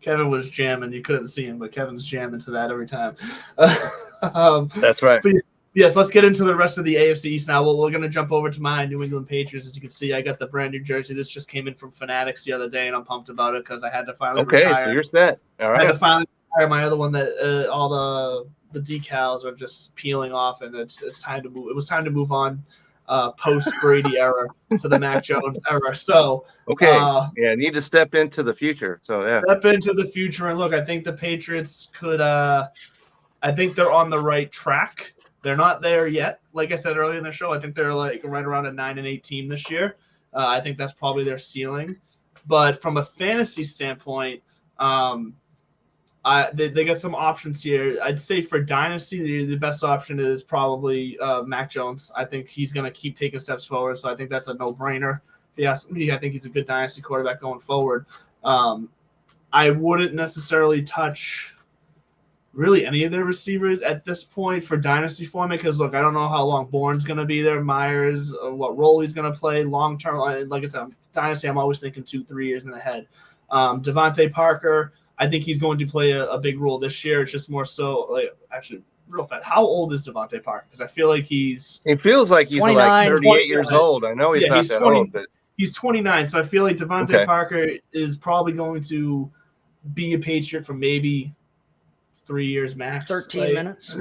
Kevin was jamming. You couldn't see him, but Kevin's jamming to that every time. That's right. But yes, let's get into the rest of the AFC East now. Well, we're going to jump over to my New England Patriots. As you can see, I got the brand new jersey. This just came in from Fanatics the other day, and I'm pumped about it because I had to finally retire. So you're set. All right. I had to finally retire my other one that all the decals are just peeling off, and it's time to move. It was time to move on post Brady era to the Mac Jones era. So need to step into the future. So step into the future, and look, I think the Patriots could. I think they're on the right track. They're not there yet. Like I said earlier in the show, I think they're like right around a 9-8 team this year. I think that's probably their ceiling. But from a fantasy standpoint, they got some options here. I'd say for Dynasty, the best option is probably Mac Jones. I think he's going to keep taking steps forward, so I think that's a no-brainer. If you ask me, I think he's a good Dynasty quarterback going forward. I wouldn't necessarily touch really any of their receivers at this point for Dynasty format because, look, I don't know how long Bourne's going to be there, Myers, what role he's going to play long-term. Like I said, Dynasty, I'm always thinking 2-3 years in ahead. Devontae Parker, I think he's going to play a big role this year. It's just more so, like, actually, real fast. How old is Devontae Parker? Because I feel like It feels like he's 29, like 38 years old. I know he's not that 20, old, but he's 29. So I feel like Devontae Parker is probably going to be a Patriot for maybe 3 years max. 13 minutes.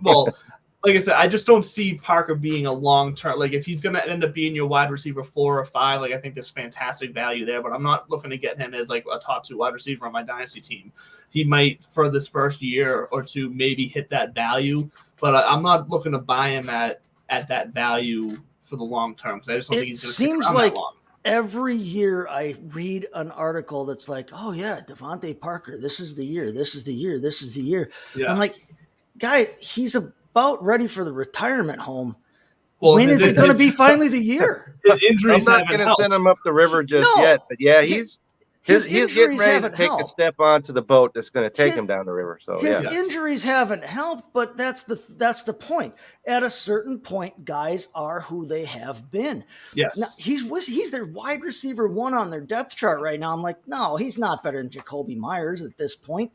Well, like I said, I just don't see Parker being a long-term. Like, if he's going to end up being your wide receiver 4 or 5, like, I think there's fantastic value there. But I'm not looking to get him as, like, a top 2 wide receiver on my Dynasty team. He might, for this first year or two, maybe hit that value. But I'm not looking to buy him at that value for the long term. Because I just don't think he's going to stick around that long. Every year I read an article that's like, oh, yeah, Devontae Parker, this is the year, this is the year, this is the year. Yeah. I'm like, guy, he's about ready for the retirement home. Well, when is it going to be finally the year? His injuries I'm not going to send him up the river just yet. But, yeah, he's getting ready to take a step onto the boat that's going to take him down the river. So his injuries haven't helped, but that's the point. At a certain point, guys are who they have been. Yes, now, he's their wide receiver 1 on their depth chart right now. I'm like, no, he's not better than Jacoby Myers at this point,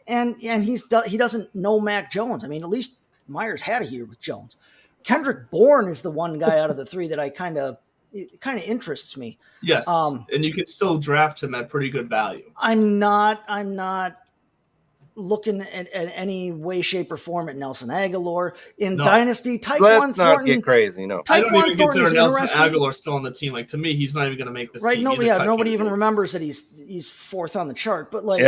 and he doesn't know Mac Jones. I mean, at least Myers had a year with Jones. Kendrick Bourne is the one guy out of the 3 that it kind of interests me. Yes, and you can still draft him at pretty good value. I'm not looking at any way, shape, or form at Nelson Aguilar in Dynasty. Tyquan Thornton. Not get crazy. No, I don't even consider Nelson Aguilar still on the team. Like, to me, he's not even going to make this team. Nobody even remembers that he's 4th on the chart. But like,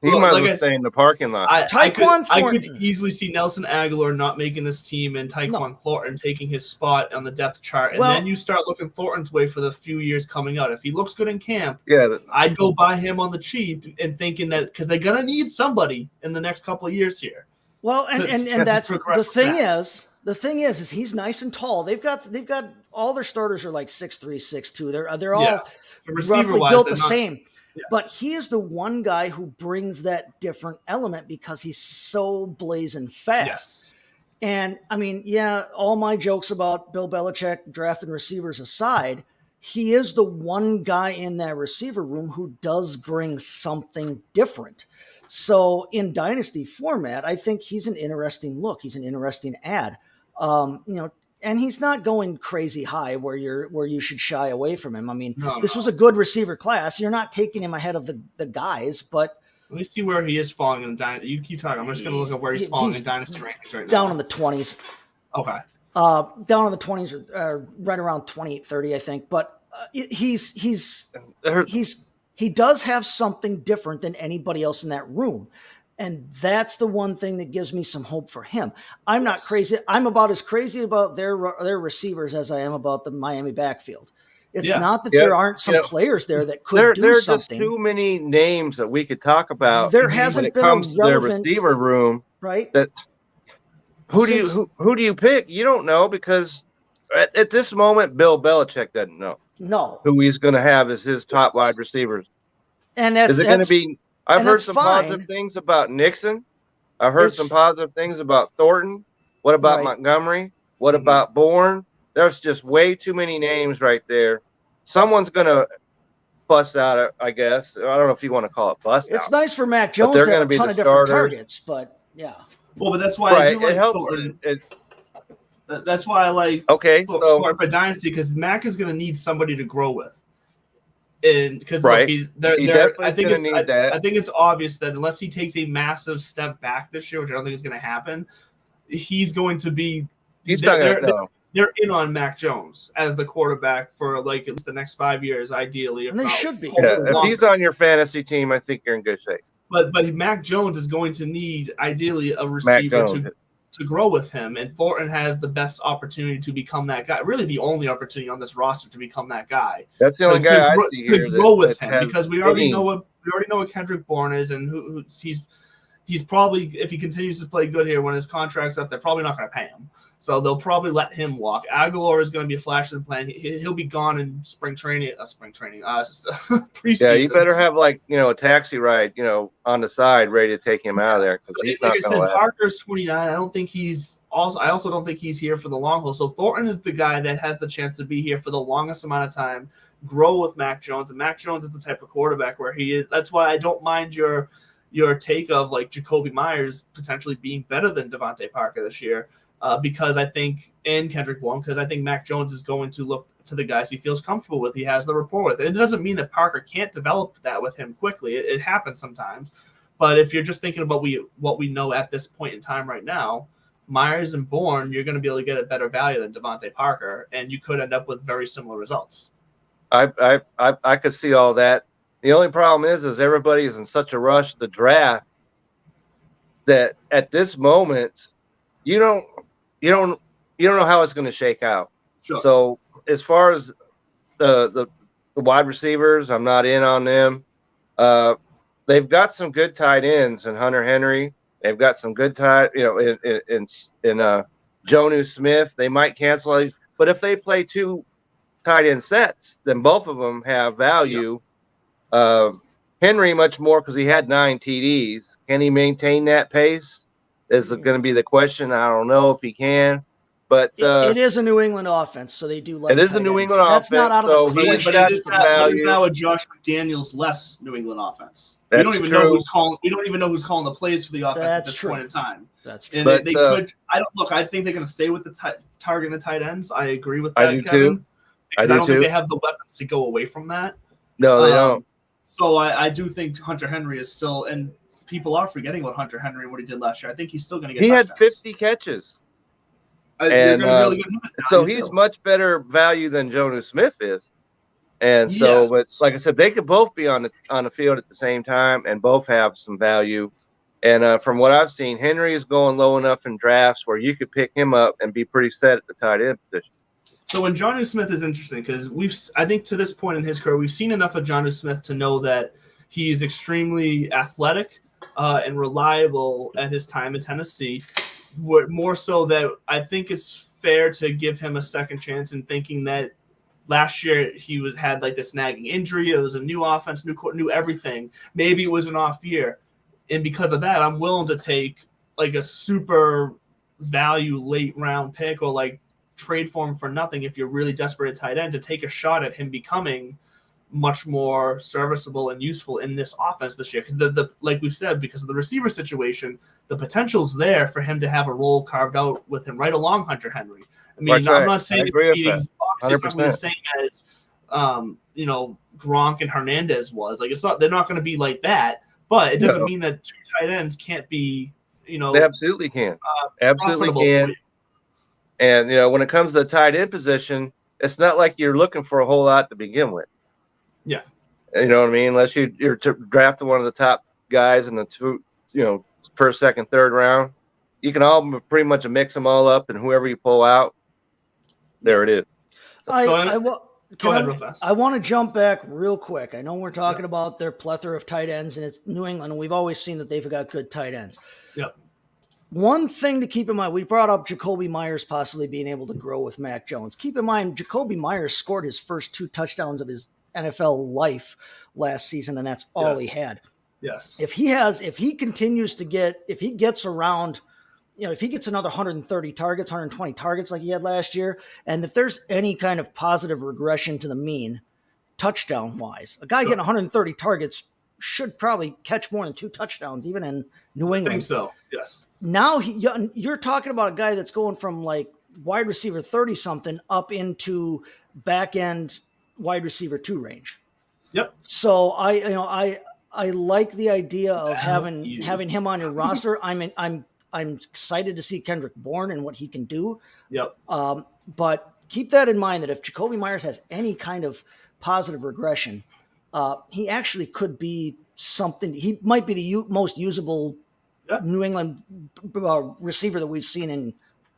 he might as well stay in the parking lot. I could easily see Nelson Aguilar not making this team and Tyquan Thornton taking his spot on the depth chart. And then you start looking Thornton's way for the few years coming out. If he looks good in camp, I'd go buy him on the cheap and thinking that because they're going to need somebody in the next couple of years here. Well, and that's the thing is. The thing is he's nice and tall. They've got all their starters are like 6'3", 6'2". They're all roughly built the same. Yeah. But he is the one guy who brings that different element because he's so blazing fast. Yes. And I mean, all my jokes about Bill Belichick drafting receivers aside, he is the one guy in that receiver room who does bring something different. So in Dynasty format, I think he's an interesting look. He's an interesting ad. And he's not going crazy high where you should shy away from him. I mean, this was a good receiver class. You're not taking him ahead of the guys, but let me see where he is falling in Dynasty. You keep talking. I'm just going to look at where he's falling in Dynasty rankings right now. Down in the 20s. Okay. Down in the 20s, right around 28, 30, I think. But he does have something different than anybody else in that room. And that's the one thing that gives me some hope for him. I'm not crazy. I'm about as crazy about their receivers as I am about the Miami backfield. It's not that there aren't some players there that could do something. There's too many names that we could talk about. There hasn't been a relevant their receiver room, right? That who do you pick? You don't know because at this moment, Bill Belichick doesn't know. No, who he's going to have as his top wide receivers. And is it going to be? I've heard some positive things about Nixon. I've heard some positive things about Thornton. What about Montgomery? What about Bourne? There's just way too many names right there. Someone's going to bust out, I guess. I don't know if you want to call it bust out. It's nice for Mac Jones to have a ton of different targets, but yeah. Well, but that's why I do like Thornton. That's why I like Thornton for Dynasty because Mac is going to need somebody to grow with. And because I think it's obvious that unless he takes a massive step back this year, which I don't think is going to happen, he's going to be. They're in on Mac Jones as the quarterback for like at least the next 5 years, ideally. And they should be. If he's on your fantasy team, I think you're in good shape. But Mac Jones is going to need ideally a receiver to grow with him, and Thornton has the best opportunity to become that guy. Really, the only opportunity on this roster to become that guy. That's the only guy I see to here grow with that him, has because we already any- know what Kendrick Bourne is, and who he's probably, if he continues to play good here when his contract's up, they're probably not going to pay him. So they'll probably let him walk. Aguilar is going to be a flash in the plan. He'll be gone in preseason. Yeah, you better have a taxi ride, on the side ready to take him out of there. So, He's like not I said, going to Parker's 29. I also don't think he's here for the long haul. So Thornton is the guy that has the chance to be here for the longest amount of time, grow with Mac Jones. And Mac Jones is the type of quarterback where he is. That's why I don't mind your take of Jacoby Myers potentially being better than Devontae Parker this year. Because I think, and Kendrick Bourne, because I think Mac Jones is going to look to the guys he feels comfortable with, he has the rapport with. It doesn't mean that Parker can't develop that with him quickly. It happens sometimes. But if you're just thinking about what we know at this point in time right now, Myers and Bourne, you're going to be able to get a better value than Devontae Parker, and you could end up with very similar results. I could see all that. The only problem is everybody is in such a rush to draft that at this moment you don't know how it's going to shake out. Sure. So as far as the wide receivers, I'm not in on them. They've got some good tight ends in Hunter Henry. They've got some good tight, in Jonnu Smith. They might cancel, but if they play two tight end sets, then both of them have value. Yep. Henry much more because he had 9 TDs. Can he maintain that pace? Is going to be the question. I don't know if he can, but it is a New England offense, so they do like it is a New England offense. That's not out of so the question. But it is now a Josh McDaniels less New England offense. That's we don't even true. know who's calling. We don't even know who's calling the plays for the offense at this point in time. That's true. And but, they could. I think they're going to stay with the targeting the tight ends. I agree with that, I do Kevin. too. Because I don't think they have the weapons to go away from that. No, they don't. So I do think Hunter Henry is still, and people are forgetting about Hunter Henry and what he did last year. I think he's still going to get. He touchdowns. had 50 catches. They're going to be able to get him so he's much better value than Jonnu Smith is. And so, Yes. but like I said, they could both be on the field at the same time and both have some value. And from what I've seen, Henry is going low enough in drafts where you could pick him up and be pretty set at the tight end position. So when Jonnu Smith is interesting because I think to this point in his career, we've seen enough of Jonnu Smith to know that he's extremely athletic and reliable at his time in Tennessee. More so that I think it's fair to give him a second chance in thinking that last year he had this nagging injury. It was a new offense, new everything. Maybe it was an off year. And because of that, I'm willing to take a super value late round pick or trade for him for nothing if you're really desperate at tight end to take a shot at him becoming much more serviceable and useful in this offense this year. Because like we've said, because of the receiver situation, the potential's there for him to have a role carved out with him right along Hunter Henry. I mean, I'm not saying it's not going to be the same as Gronk and Hernandez was. They're not going to be like that, but it doesn't mean that two tight ends can't be, They absolutely can. Absolutely can. And, when it comes to the tight end position, it's not like you're looking for a whole lot to begin with. Yeah. You know what I mean? Unless you're drafting one of the top guys in the first, second, third round. You can all pretty much mix them all up, and whoever you pull out, there it is. Go ahead real fast. I want to jump back real quick. I know we're talking about their plethora of tight ends, and it's New England, and we've always seen that they've got good tight ends. Yep. One thing to keep in mind, we brought up Jacoby Myers possibly being able to grow with Mac Jones. Keep in mind, Jacoby Myers scored his first 2 touchdowns of his NFL life last season, and that's all he had. Yes. If he continues to if he gets around, if he gets another 130 targets, 120 targets like he had last year, and if there's any kind of positive regression to the mean, touchdown-wise, a guy getting 130 targets should probably catch more than 2 touchdowns, even in New England. I think so, yes. Now you're talking about a guy that's going from wide receiver 30-something up into back-end wide receiver 2 range. Yep. So I like the idea of having him on your roster. I'm excited to see Kendrick Bourne and what he can do. Yep. But keep that in mind that if Jacoby Myers has any kind of positive regression, he actually could be something. He might be the most usable New England receiver that we've seen in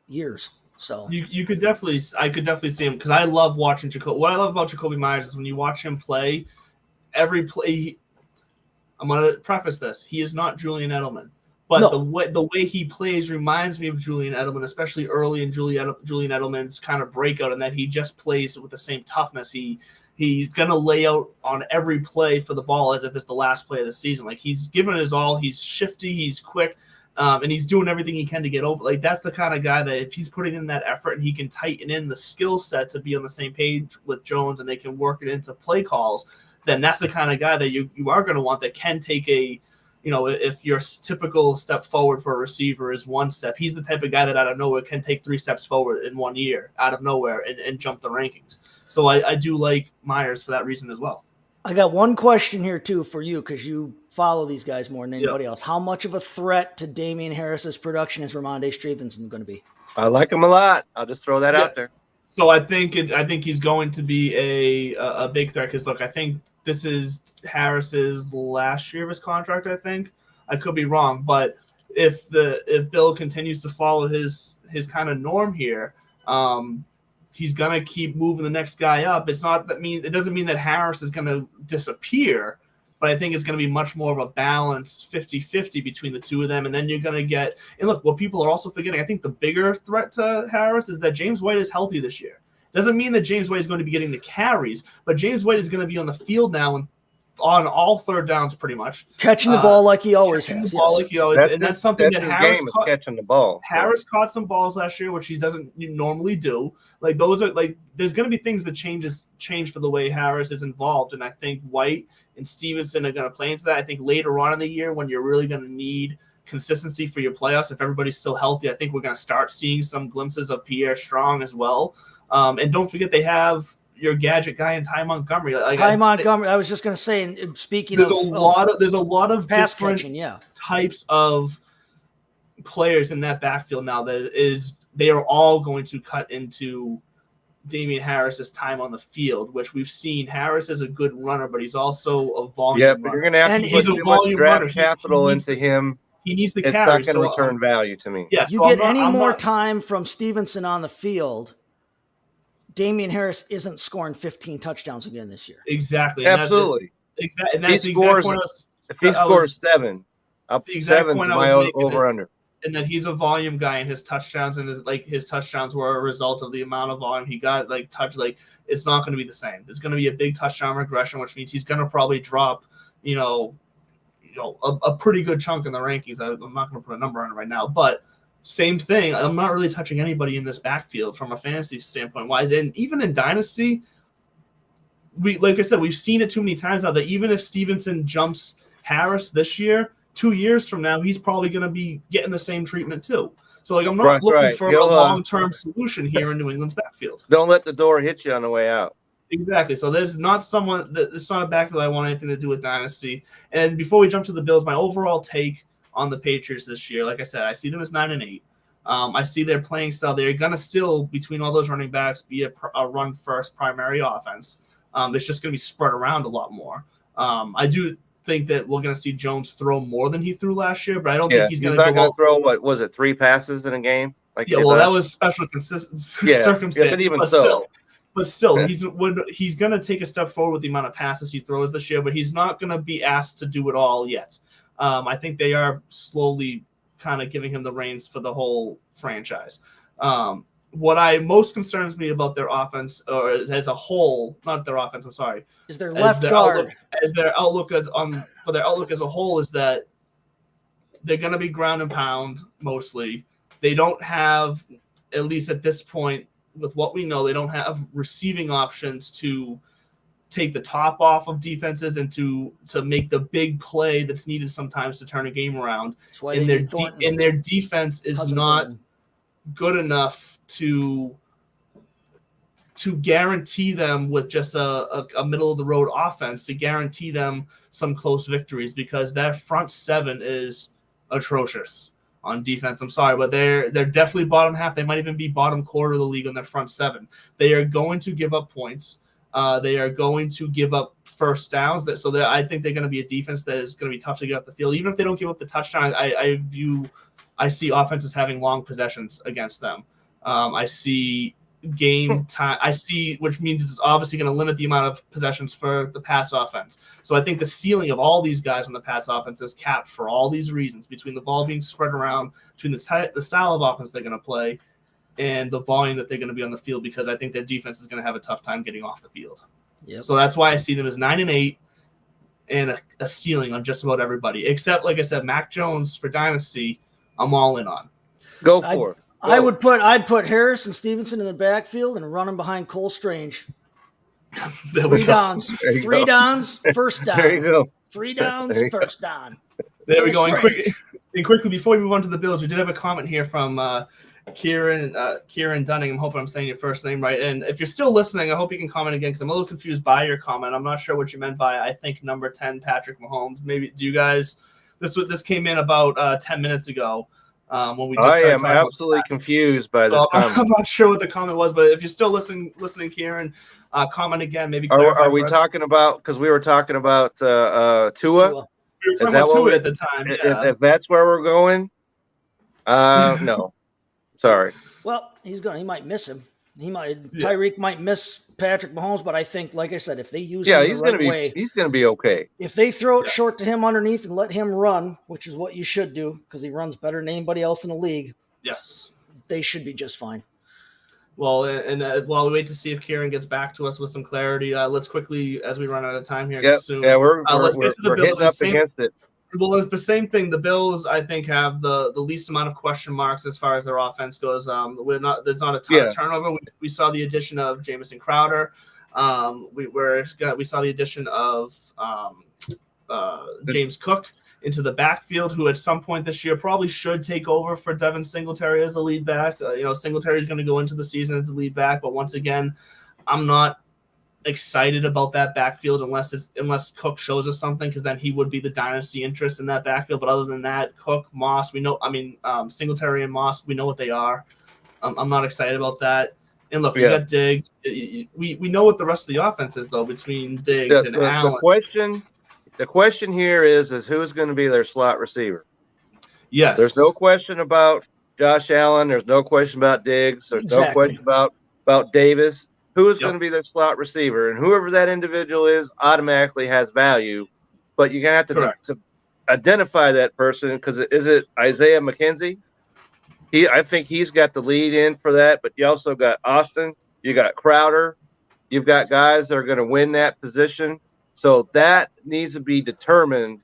years. So I could definitely see him because I love watching Jacoby. What I love about Jacoby Myers is when you watch him play, every play. I'm gonna preface this: he is not Julian Edelman, but the way he plays reminds me of Julian Edelman, especially early in Julian Edelman's kind of breakout, and that he just plays with the same toughness. He's gonna lay out on every play for the ball as if it's the last play of the season. Like he's giving it his all. He's shifty. He's quick. And he's doing everything he can to get open. Like that's the kind of guy that if he's putting in that effort and he can tighten in the skill set to be on the same page with Jones and they can work it into play calls, then that's the kind of guy that you are going to want that can take if your typical step forward for a receiver is one step, he's the type of guy that out of nowhere can take 3 steps forward in 1 year out of nowhere and jump the rankings. So I do like Myers for that reason as well. I got one question here too for you because you follow these guys more than anybody else. How much of a threat to Damian Harris's production is Ramondre Stevenson going to be? I like him a lot. I'll just throw that out there. So I think he's going to be a big threat because look, I think this is Harris's last year of his contract. I think I could be wrong, but if Bill continues to follow his kind of norm here, he's gonna keep moving the next guy up. It doesn't mean that Harris is gonna disappear, but I think it's gonna be much more of a balance 50-50 between the two of them. And then you're gonna get and look, what people are also forgetting, I think the bigger threat to Harris is that James White is healthy this year. Doesn't mean that James White is going to be getting the carries, but James White is going to be on the field now and on all third downs pretty much. Catching the ball like he always has. That's something that Harris caught. Catching the ball. Harris caught some balls last year, which he doesn't normally do. Like those are like there's going to be things that change for the way Harris is involved, and I think White and Stevenson are going to play into that. I think later on in the year when you're really going to need consistency for your playoffs, if everybody's still healthy, I think we're going to start seeing some glimpses of Pierre Strong as well. And don't forget they have your gadget guy in Ty Montgomery. Montgomery. I was just going to say, and speaking there's a lot of pass different catching, types of players in that backfield now they are all going to cut into Damian Harris's time on the field, which we've seen. Harris is a good runner, but he's also a volume runner. But you're going to have to put too much draft capital into him. He needs the carry. It's not going to return value to me. Yeah, you get any more time from Stevenson on the field, Damian Harris isn't scoring 15 touchdowns again this year. Exactly. Absolutely. Exactly. And that's the exact point. If he scores 7, up 7 my over-under. And that he's a volume guy, and his touchdowns his touchdowns were a result of the amount of volume he got. It's not going to be the same. It's going to be a big touchdown regression, which means he's going to probably drop, a pretty good chunk in the rankings. I'm not going to put a number on it right now, but same thing. I'm not really touching anybody in this backfield from a fantasy standpoint wise. And even in Dynasty, like I said, we've seen it too many times now that even if Stevenson jumps Harris this year, 2 years from now, he's probably going to be getting the same treatment too. So I'm not looking for a long-term solution here in New England's backfield. Don't let the door hit you on the way out. Exactly. So there's not it's not a backfield I want anything to do with Dynasty. And before we jump to the Bills, my overall take on the Patriots this year, like I said, I see them as 9-8. I see their playing style. They're going to still, between all those running backs, be a run-first primary offense. It's just going to be spread around a lot more. I do think that we're going to see Jones throw more than he threw last year, but I don't think he's going to throw, what was it, 3 passes in a game? That was special circumstance. Yeah, but even so. But still, he's going to take a step forward with the amount of passes he throws this year, but he's not going to be asked to do it all yet. I think they are slowly kind of giving him the reins for the whole franchise. What most concerns me about their offense, or as a whole, not their offense, I'm sorry, is their left guard. Their outlook as a whole is that they're going to be ground and pound mostly. They don't have, at least at this point, with what we know, they don't have receiving options to take the top off of defenses and to make the big play that's needed sometimes to turn a game around. And their defense is not good enough to guarantee them with just a middle of the road offense, to guarantee them some close victories, because that front 7 is atrocious on defense. I'm sorry, but they're definitely bottom half. They might even be bottom quarter of the league on their front 7. They are going to give up points. They are going to give up first downs. So I think they're going to be a defense that is going to be tough to get off the field. Even if they don't give up the touchdown, I see offenses having long possessions against them. I see game time. Which means it's obviously going to limit the amount of possessions for the pass offense. So I think the ceiling of all these guys on the pass offense is capped for all these reasons, between the ball being spread around, between the style of offense they're going to play, and the volume that they're going to be on the field, because I think their defense is going to have a tough time getting off the field. Yep. So that's why I see them as 9-8 and a ceiling on just about everybody, except, like I said, Mac Jones for Dynasty, I'm all in on. Go for it. I'd put Harris and Stevenson in the backfield and run them behind Cole Strange. Three downs, first down. There you go. 3 downs, first down. There we go. And quickly, before we move on to the Bills, we did have a comment here from Kieran Dunning. I'm hoping I'm saying your first name right. And if you're still listening, I hope you can comment again, because I'm a little confused by your comment. I'm not sure what you meant by, I think, number 10, Patrick Mahomes. Maybe, do you guys, this came in about 10 minutes ago. When we just I am absolutely confused by this comment. I'm not sure what the comment was, but if you're still listening, Kieran, comment again. Maybe are we talking about, because we were talking about Tua? We were talking about Tua at the time. Yeah. If that's where we're going, no. Sorry. Well, he might miss him. Tyreek might miss Patrick Mahomes, but I think, like I said, if they use him the right way, he's going to be okay. If they throw it short to him underneath and let him run, which is what you should do, because he runs better than anybody else in the league. Yes, they should be just fine. Well, and while we wait to see if Kieran gets back to us with some clarity, let's quickly, as we run out of time here soon. Yeah, let's get to the Bills. Hitting up against it. Well, it's the same thing. The Bills, I think, have the least amount of question marks as far as their offense goes. There's not a ton of turnover. We saw the addition of Jamison Crowder. We saw the addition of James Cook into the backfield, who at some point this year probably should take over for Devin Singletary as the lead back. Singletary is going to go into the season as the lead back, but once again, I'm not excited about that backfield unless Cook shows us something, because then he would be the dynasty interest in that backfield. But other than that, Cook, Moss, Singletary and Moss, we know what they are. I'm not excited about that. And look, we got Diggs. We know what the rest of the offense is, though, between Diggs and Allen. The question here is who's going to be their slot receiver? Yes. There's no question about Josh Allen. There's no question about Diggs. There's no question about Davis. Who is going to be their slot receiver? And whoever that individual is automatically has value. But you're going to have to identify that person, because is it Isaiah McKenzie? I think he's got the lead in for that. But you also got Austin. You got Crowder. You've got guys that are going to win that position. So that needs to be determined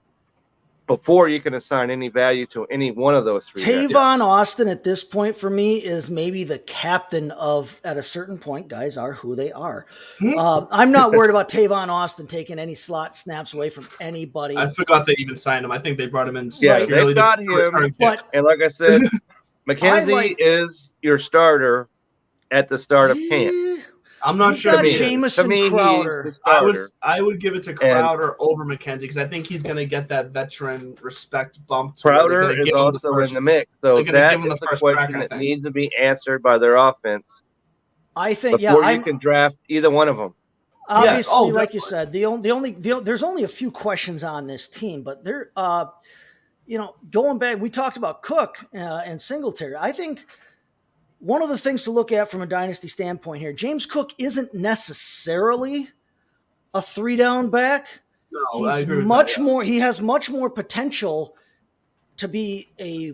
before you can assign any value to any one of those three. Tavon Austin at this point for me is maybe the captain of, at a certain point, guys are who they are. I'm not worried about Tavon Austin taking any slot snaps away from anybody. I forgot they even signed him. I think they brought him in. Yeah, they got him. And like I said, McKenzie is your starter at the start of camp. I'm not sure. Jamison Crowder. I would give it to Crowder over McKenzie, because I think he's going to get that veteran respect bump. Crowder is also in the mix, so that is the question that needs to be answered by their offense. I think before you can draft either one of them. Obviously, like you said, there's only a few questions on this team, but they're going back. We talked about Cook and Singletary. I think one of the things to look at from a dynasty standpoint here, James Cook isn't necessarily a 3-down back. No, I agree with that, more. He has much more potential to be a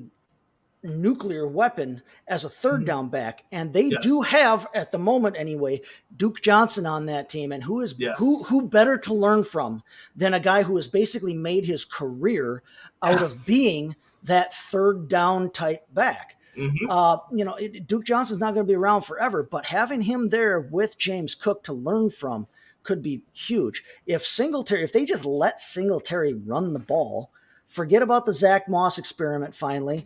nuclear weapon as a 3rd-down back, and they do have, at the moment anyway, Duke Johnson on that team, and who better to learn from than a guy who has basically made his career out of being that 3rd-down type back. Duke Johnson's not going to be around forever, but having him there with James Cook to learn from could be huge. If they just let Singletary run the ball, forget about the Zach Moss experiment finally,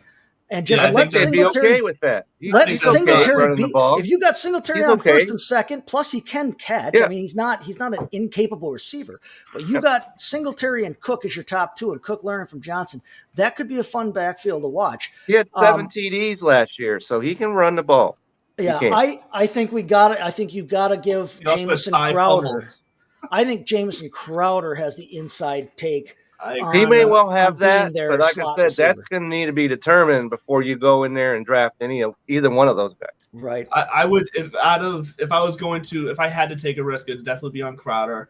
and just let Singletary be okay with that. Let Singletary be. If you got Singletary on first and second, plus he can catch. Yeah. I mean, he's not an incapable receiver. But you got Singletary and Cook as your top two, and Cook learning from Johnson. That could be a fun backfield to watch. He had 7 TDs last year, so he can run the ball. Yeah, I think we got it. I think you got to give Jamison Crowder. I think Jamison Crowder has the inside take. He may on, well on have being that, their but like I slot said, that's receiver. going to need to be determined before you go in there and draft either one of those guys. Right. I would if I had to take a risk, it'd definitely be on Crowder.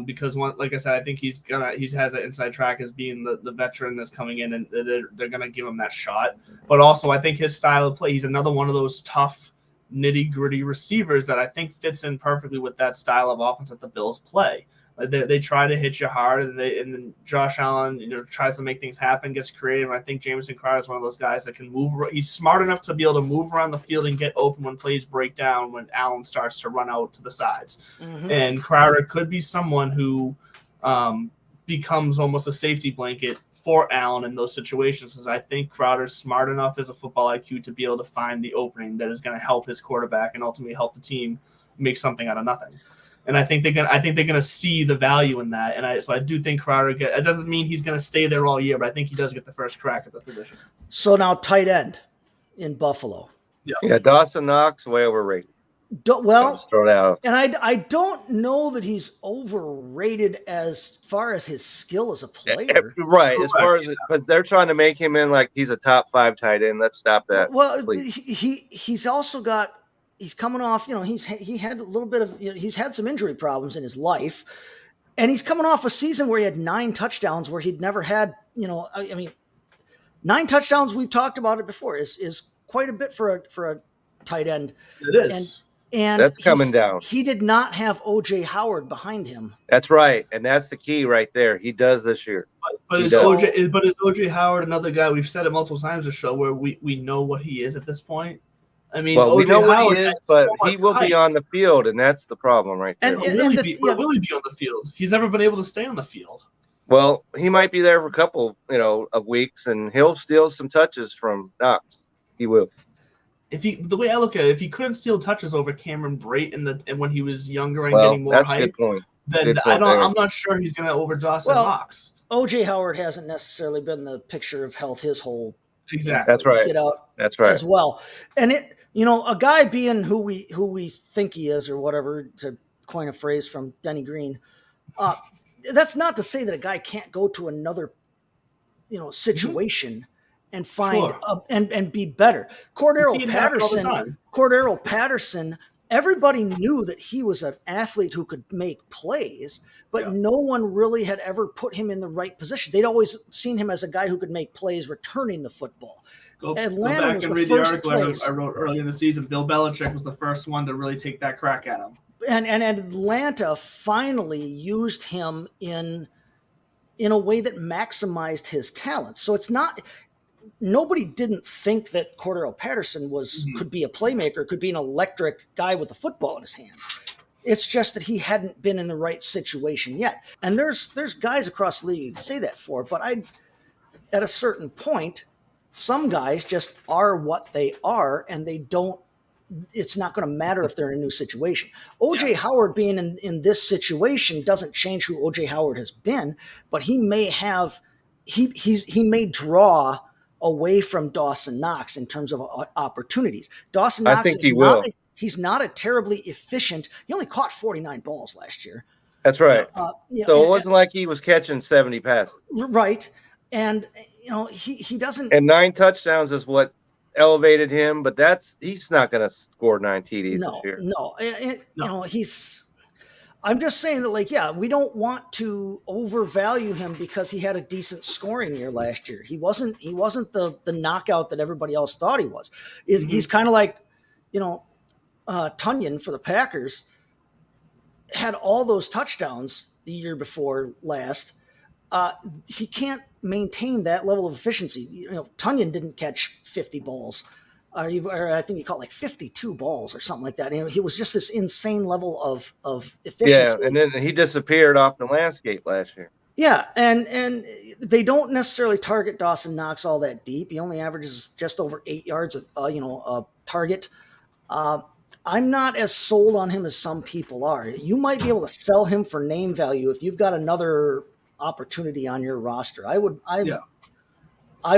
Because like I said, I think he has that inside track as being the veteran that's coming in, and they're gonna give him that shot. But also, I think his style of play, he's another one of those tough, nitty gritty receivers that I think fits in perfectly with that style of offense that the Bills play. They try to hit you hard, and then Josh Allen, tries to make things happen, gets creative. And I think Jamison Crowder is one of those guys that can move. He's smart enough to be able to move around the field and get open when plays break down, when Allen starts to run out to the sides. Mm-hmm. And Crowder could be someone who becomes almost a safety blanket for Allen in those situations, because I think Crowder's smart enough as a football IQ to be able to find the opening that is going to help his quarterback and ultimately help the team make something out of nothing. And I think they're gonna see the value in that. And so I do think Crowder it doesn't mean he's gonna stay there all year, but I think he does get the first crack at the position. So now tight end in Buffalo. Yeah, Dawson Knox way overrated. Well, throw it out. And I don't know that he's overrated as far as his skill as a player. Right, as far as but they're trying to make him in like he's a top 5 tight end. Let's stop that. Well, he's also got. He's coming off, he had a little bit of, he's had some injury problems in his life, and he's coming off a season where he had 9 touchdowns where he'd never had, 9 touchdowns. We've talked about it before is quite a bit for a tight end. It is. And that's coming down. He did not have OJ Howard behind him. That's right. And that's the key right there. He does this year. But is OJ Howard another guy? We've said it multiple times to show where we know what he is at this point. I mean, well, we know what he is, but so he will be on the field, and that's the problem right there. Will he be on the field? He's never been able to stay on the field. Well, he might be there for a couple, of weeks, and he'll steal some touches from Knox. He will. The way I look at it, if he couldn't steal touches over Cameron Brate and when he was younger and getting more hype, then I'm not sure he's going to over Dawson Knox. OJ Howard hasn't necessarily been the picture of health his whole. Exactly. That's right. Get out. That's right. As well, and a guy being who we think he is or whatever, to coin a phrase from Denny Green, that's not to say that a guy can't go to another, situation and find and be better. Cordero Patterson. Everybody knew that he was an athlete who could make plays, but no one really had ever put him in the right position. They'd always seen him as a guy who could make plays returning the football. Go back and read the article I wrote earlier in the season. Bill Belichick was the first one to really take that crack at him. And Atlanta finally used him in a way that maximized his talent. So it's not – nobody didn't think that Cordero Patterson could be a playmaker, could be an electric guy with a football in his hands. It's just that he hadn't been in the right situation yet. And there's guys across the league you can say that for, but at a certain point – some guys just are what they are, and it's not going to matter if they're in a new situation. OJ Howard being in this situation doesn't change who OJ Howard has been, but he may may draw away from Dawson Knox in terms of opportunities. Dawson Knox, I think he will. He's not a terribly efficient. He only caught 49 balls last year. That's right. So it wasn't like he was catching 70 passes. Right. And he doesn't. And 9 touchdowns is what elevated him, but he's not going to score 9 TDs this year. No. I'm just saying that, we don't want to overvalue him because he had a decent scoring year last year. He wasn't the knockout that everybody else thought he was. He's kind of like, Tunyon for the Packers had all those touchdowns the year before last. He can't maintain that level of efficiency. Tunyon didn't catch 50 balls. Or I think he caught like 52 balls or something like that. He was just this insane level of efficiency. Yeah, and then he disappeared off the landscape last year. Yeah, and they don't necessarily target Dawson Knox all that deep. He only averages just over 8 yards a target. I'm not as sold on him as some people are. You might be able to sell him for name value if you've got another opportunity on your roster. I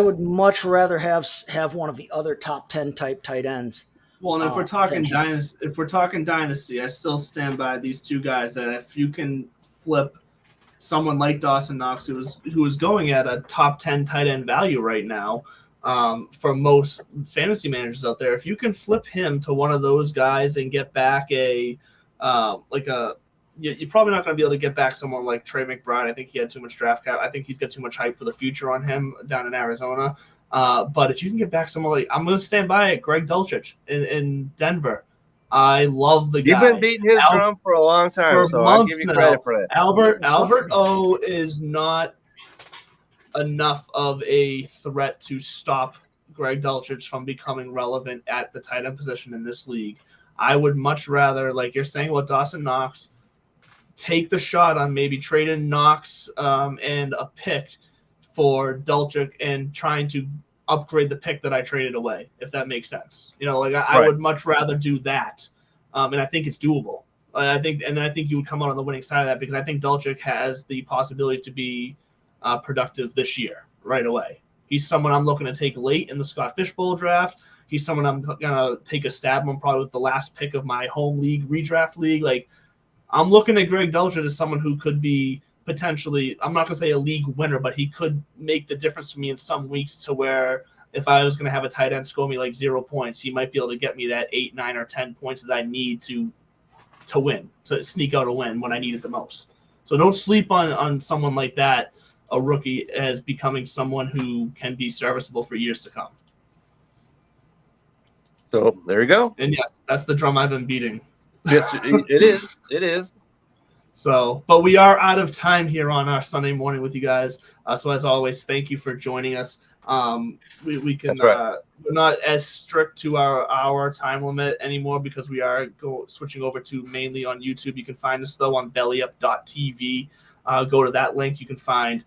would much rather have one of the other top 10 type tight ends Well, and if we're talking attention. dynasty, I still stand by these two guys that if you can flip someone like Dawson Knox, who is going at a top 10 tight end value right now, for most fantasy managers out there, if you can flip him to one of those guys and get back you're probably not going to be able to get back someone like Trey McBride. I think he had too much draft cap. I think he's got too much hype for the future on him down in Arizona. But if you can get back someone like, I'm going to stand by it, Greg Dulcich in Denver. I love the guy. You've been beating his drum for a long time, so I'll give you credit for that. Albert O is not enough of a threat to stop Greg Dulcich from becoming relevant at the tight end position in this league. I would much rather, like you're saying with Dawson Knox, take the shot on maybe trading Knox and a pick for Dulcich and trying to upgrade the pick that I traded away, if that makes sense. I would much rather do that, and I think it's doable. I think you would come out on the winning side of that because I think Dulcich has the possibility to be productive this year right away. He's someone I'm looking to take late in the Scott Fish Bowl draft. He's someone I'm gonna take a stab on probably with the last pick of my home league redraft league. Like, I'm looking at Greg Dulcich as someone who could be potentially, I'm not going to say a league winner, but he could make the difference for me in some weeks to where if I was going to have a tight end score me like 0 points, he might be able to get me that 8, 9, or 10 points that I need to win, to sneak out a win when I need it the most. So don't sleep on someone like that, a rookie, as becoming someone who can be serviceable for years to come. So there you go. And yes, that's the drum I've been beating. Yes, it is. It is. So, but we are out of time here on our Sunday morning with you guys. So as always, thank you for joining us. We can we're not as strict to our time limit anymore because we are switching over to mainly on YouTube. You can find us though on bellyup.tv. Go to that link. You can find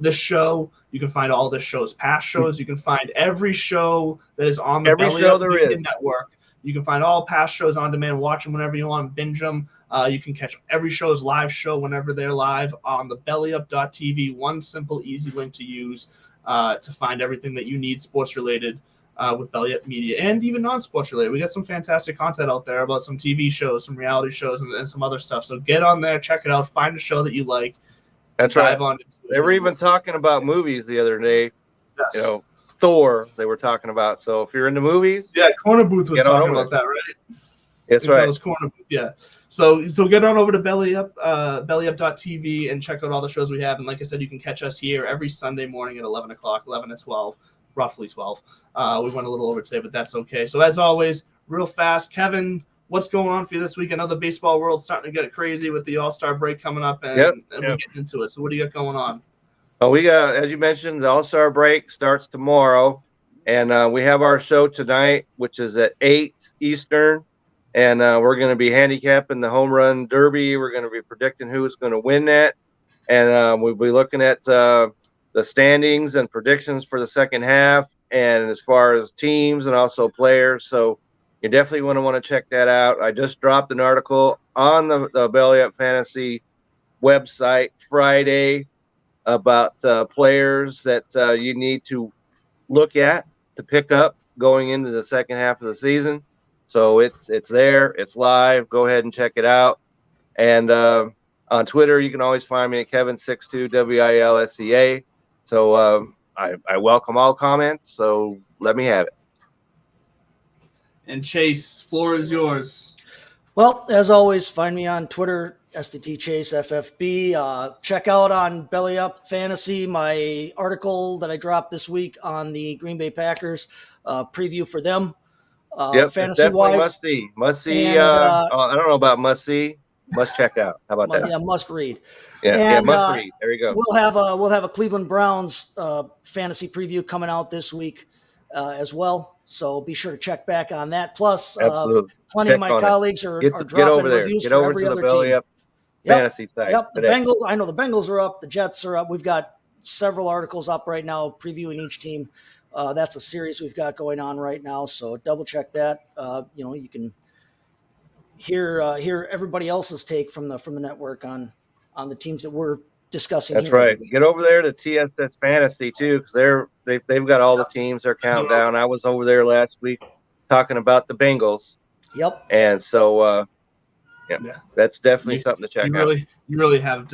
this show. You can find all the show's past shows. You can find every show that is on the Belly Up Media Network. You can find all past shows on demand. Watch them whenever you want. Binge them. You can catch every show's live show whenever they're live on the bellyup.tv. One simple, easy link to use to find everything that you need sports related with Belly Up Media and even non-sports related. We got some fantastic content out there about some TV shows, some reality shows, and some other stuff. So get on there, check it out, find a show that you like. That's right. They were even talking about movies the other day. Yes. Thor they were talking about. So if you're into movies, Corner Booth was talking about that, right? That's right. Corner Booth, yeah. So get on over to bellyup.tv and check out all the shows we have. And like I said, you can catch us here every Sunday morning at 11 o'clock, 11 to 12, roughly 12. We went a little over today, but that's okay. So as always, real fast, Kevin, what's going on for you this week? I know the baseball world's starting to get crazy with the All-Star break coming up, and we're getting into it. So what do you got going on? Oh, we got, as you mentioned, the All-Star break starts tomorrow, and we have our show tonight, which is at 8 Eastern, and we're going to be handicapping the home run derby. We're going to be predicting who's going to win that, and we'll be looking at the standings and predictions for the second half, and as far as teams and also players. So you definitely want to check that out. I just dropped an article on the Belly Up Fantasy website Friday about players that you need to look at to pick up going into the second half of the season. So it's there, it's live. Go ahead and check it out. And on Twitter, you can always find me at Kevin62 WILSEA. So I welcome all comments. So let me have it. And Chase, floor is yours. Well, as always, find me on Twitter, STT Chase FFB. Check out on Belly Up Fantasy my article that I dropped this week on the Green Bay Packers preview for them. Fantasy wise, must see. I don't know about must see, must check out. How about that? Yeah, must read. Yeah, must read. There you go. We'll have a Cleveland Browns fantasy preview coming out this week as well. So be sure to check back on that. Plus, plenty of my colleagues are dropping reviews for every other team. Fantasy site. Yep, the Bengals. I know the Bengals are up. The Jets are up. We've got several articles up right now previewing each team. That's a series we've got going on right now. So double check that. You can hear everybody else's take from the network on the teams that we're discussing. That's right. Get over there to TSS Fantasy too, because they've got all the teams. They're counting down. I was over there last week talking about the Bengals. Yep. And so, Yeah. that's definitely something to check out. You really have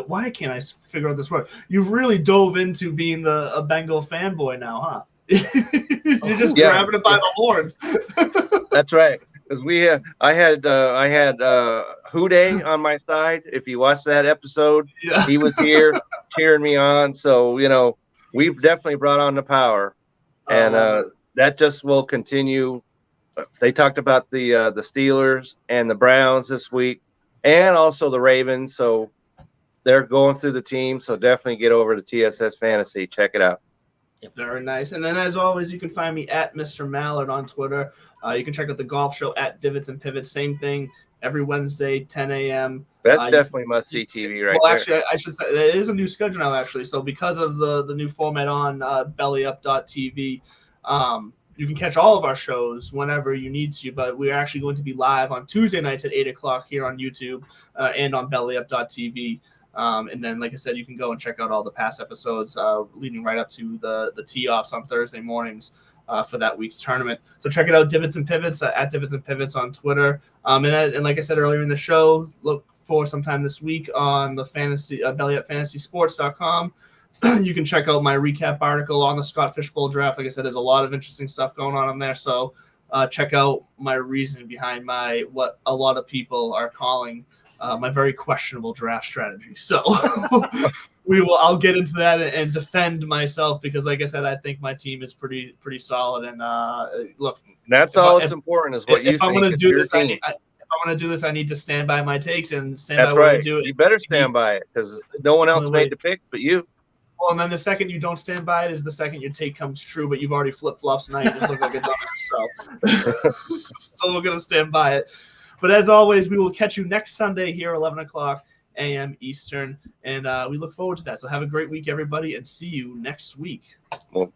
why can't I figure out this word? You've really dove into being a Bengal fanboy now, huh? You're just grabbing it by the horns. That's right. Because I had Houday on my side. If you watched that episode, he was here cheering me on. So we've definitely brought on the power, and that just will continue. They talked about the Steelers and the Browns this week, and also the Ravens. So they're going through the team. So definitely get over to TSS Fantasy. Check it out. Very nice. And then, as always, you can find me at Mr. Mallard on Twitter. You can check out the golf show at Divots and Pivots. Same thing every Wednesday, 10 a.m. That's definitely must-see TV right there. Actually, I should say it is a new schedule now, actually. So because of the new format on bellyup.tv, you can catch all of our shows whenever you need to. But we're actually going to be live on Tuesday nights at 8 o'clock here on YouTube and on bellyup.tv. And then, like I said, you can go and check out all the past episodes leading right up to the tee-offs on Thursday mornings for that week's tournament. So check it out, Divots and Pivots, at Divots and Pivots on Twitter. And like I said earlier in the show, look for sometime this week on the bellyupfantasysports.com. You can check out my recap article on the Scott Fishbowl draft. Like I said, there's a lot of interesting stuff going on there. So check out my reasoning behind what a lot of people are calling my very questionable draft strategy. So I'll get into that and defend myself because, like I said, I think my team is pretty solid. And look, that's all that's important is what you think. If I'm going to do this, I need to stand by my takes and stand by what I do it. You better stand by it because no one else made the pick but you. Well, and then the second you don't stand by it is the second your take comes true, but you've already flip-flopped, so now you just look like a dumbass. So we're going to stand by it. But as always, we will catch you next Sunday here, 11 o'clock a.m. Eastern, and we look forward to that. So have a great week, everybody, and see you next week. Well,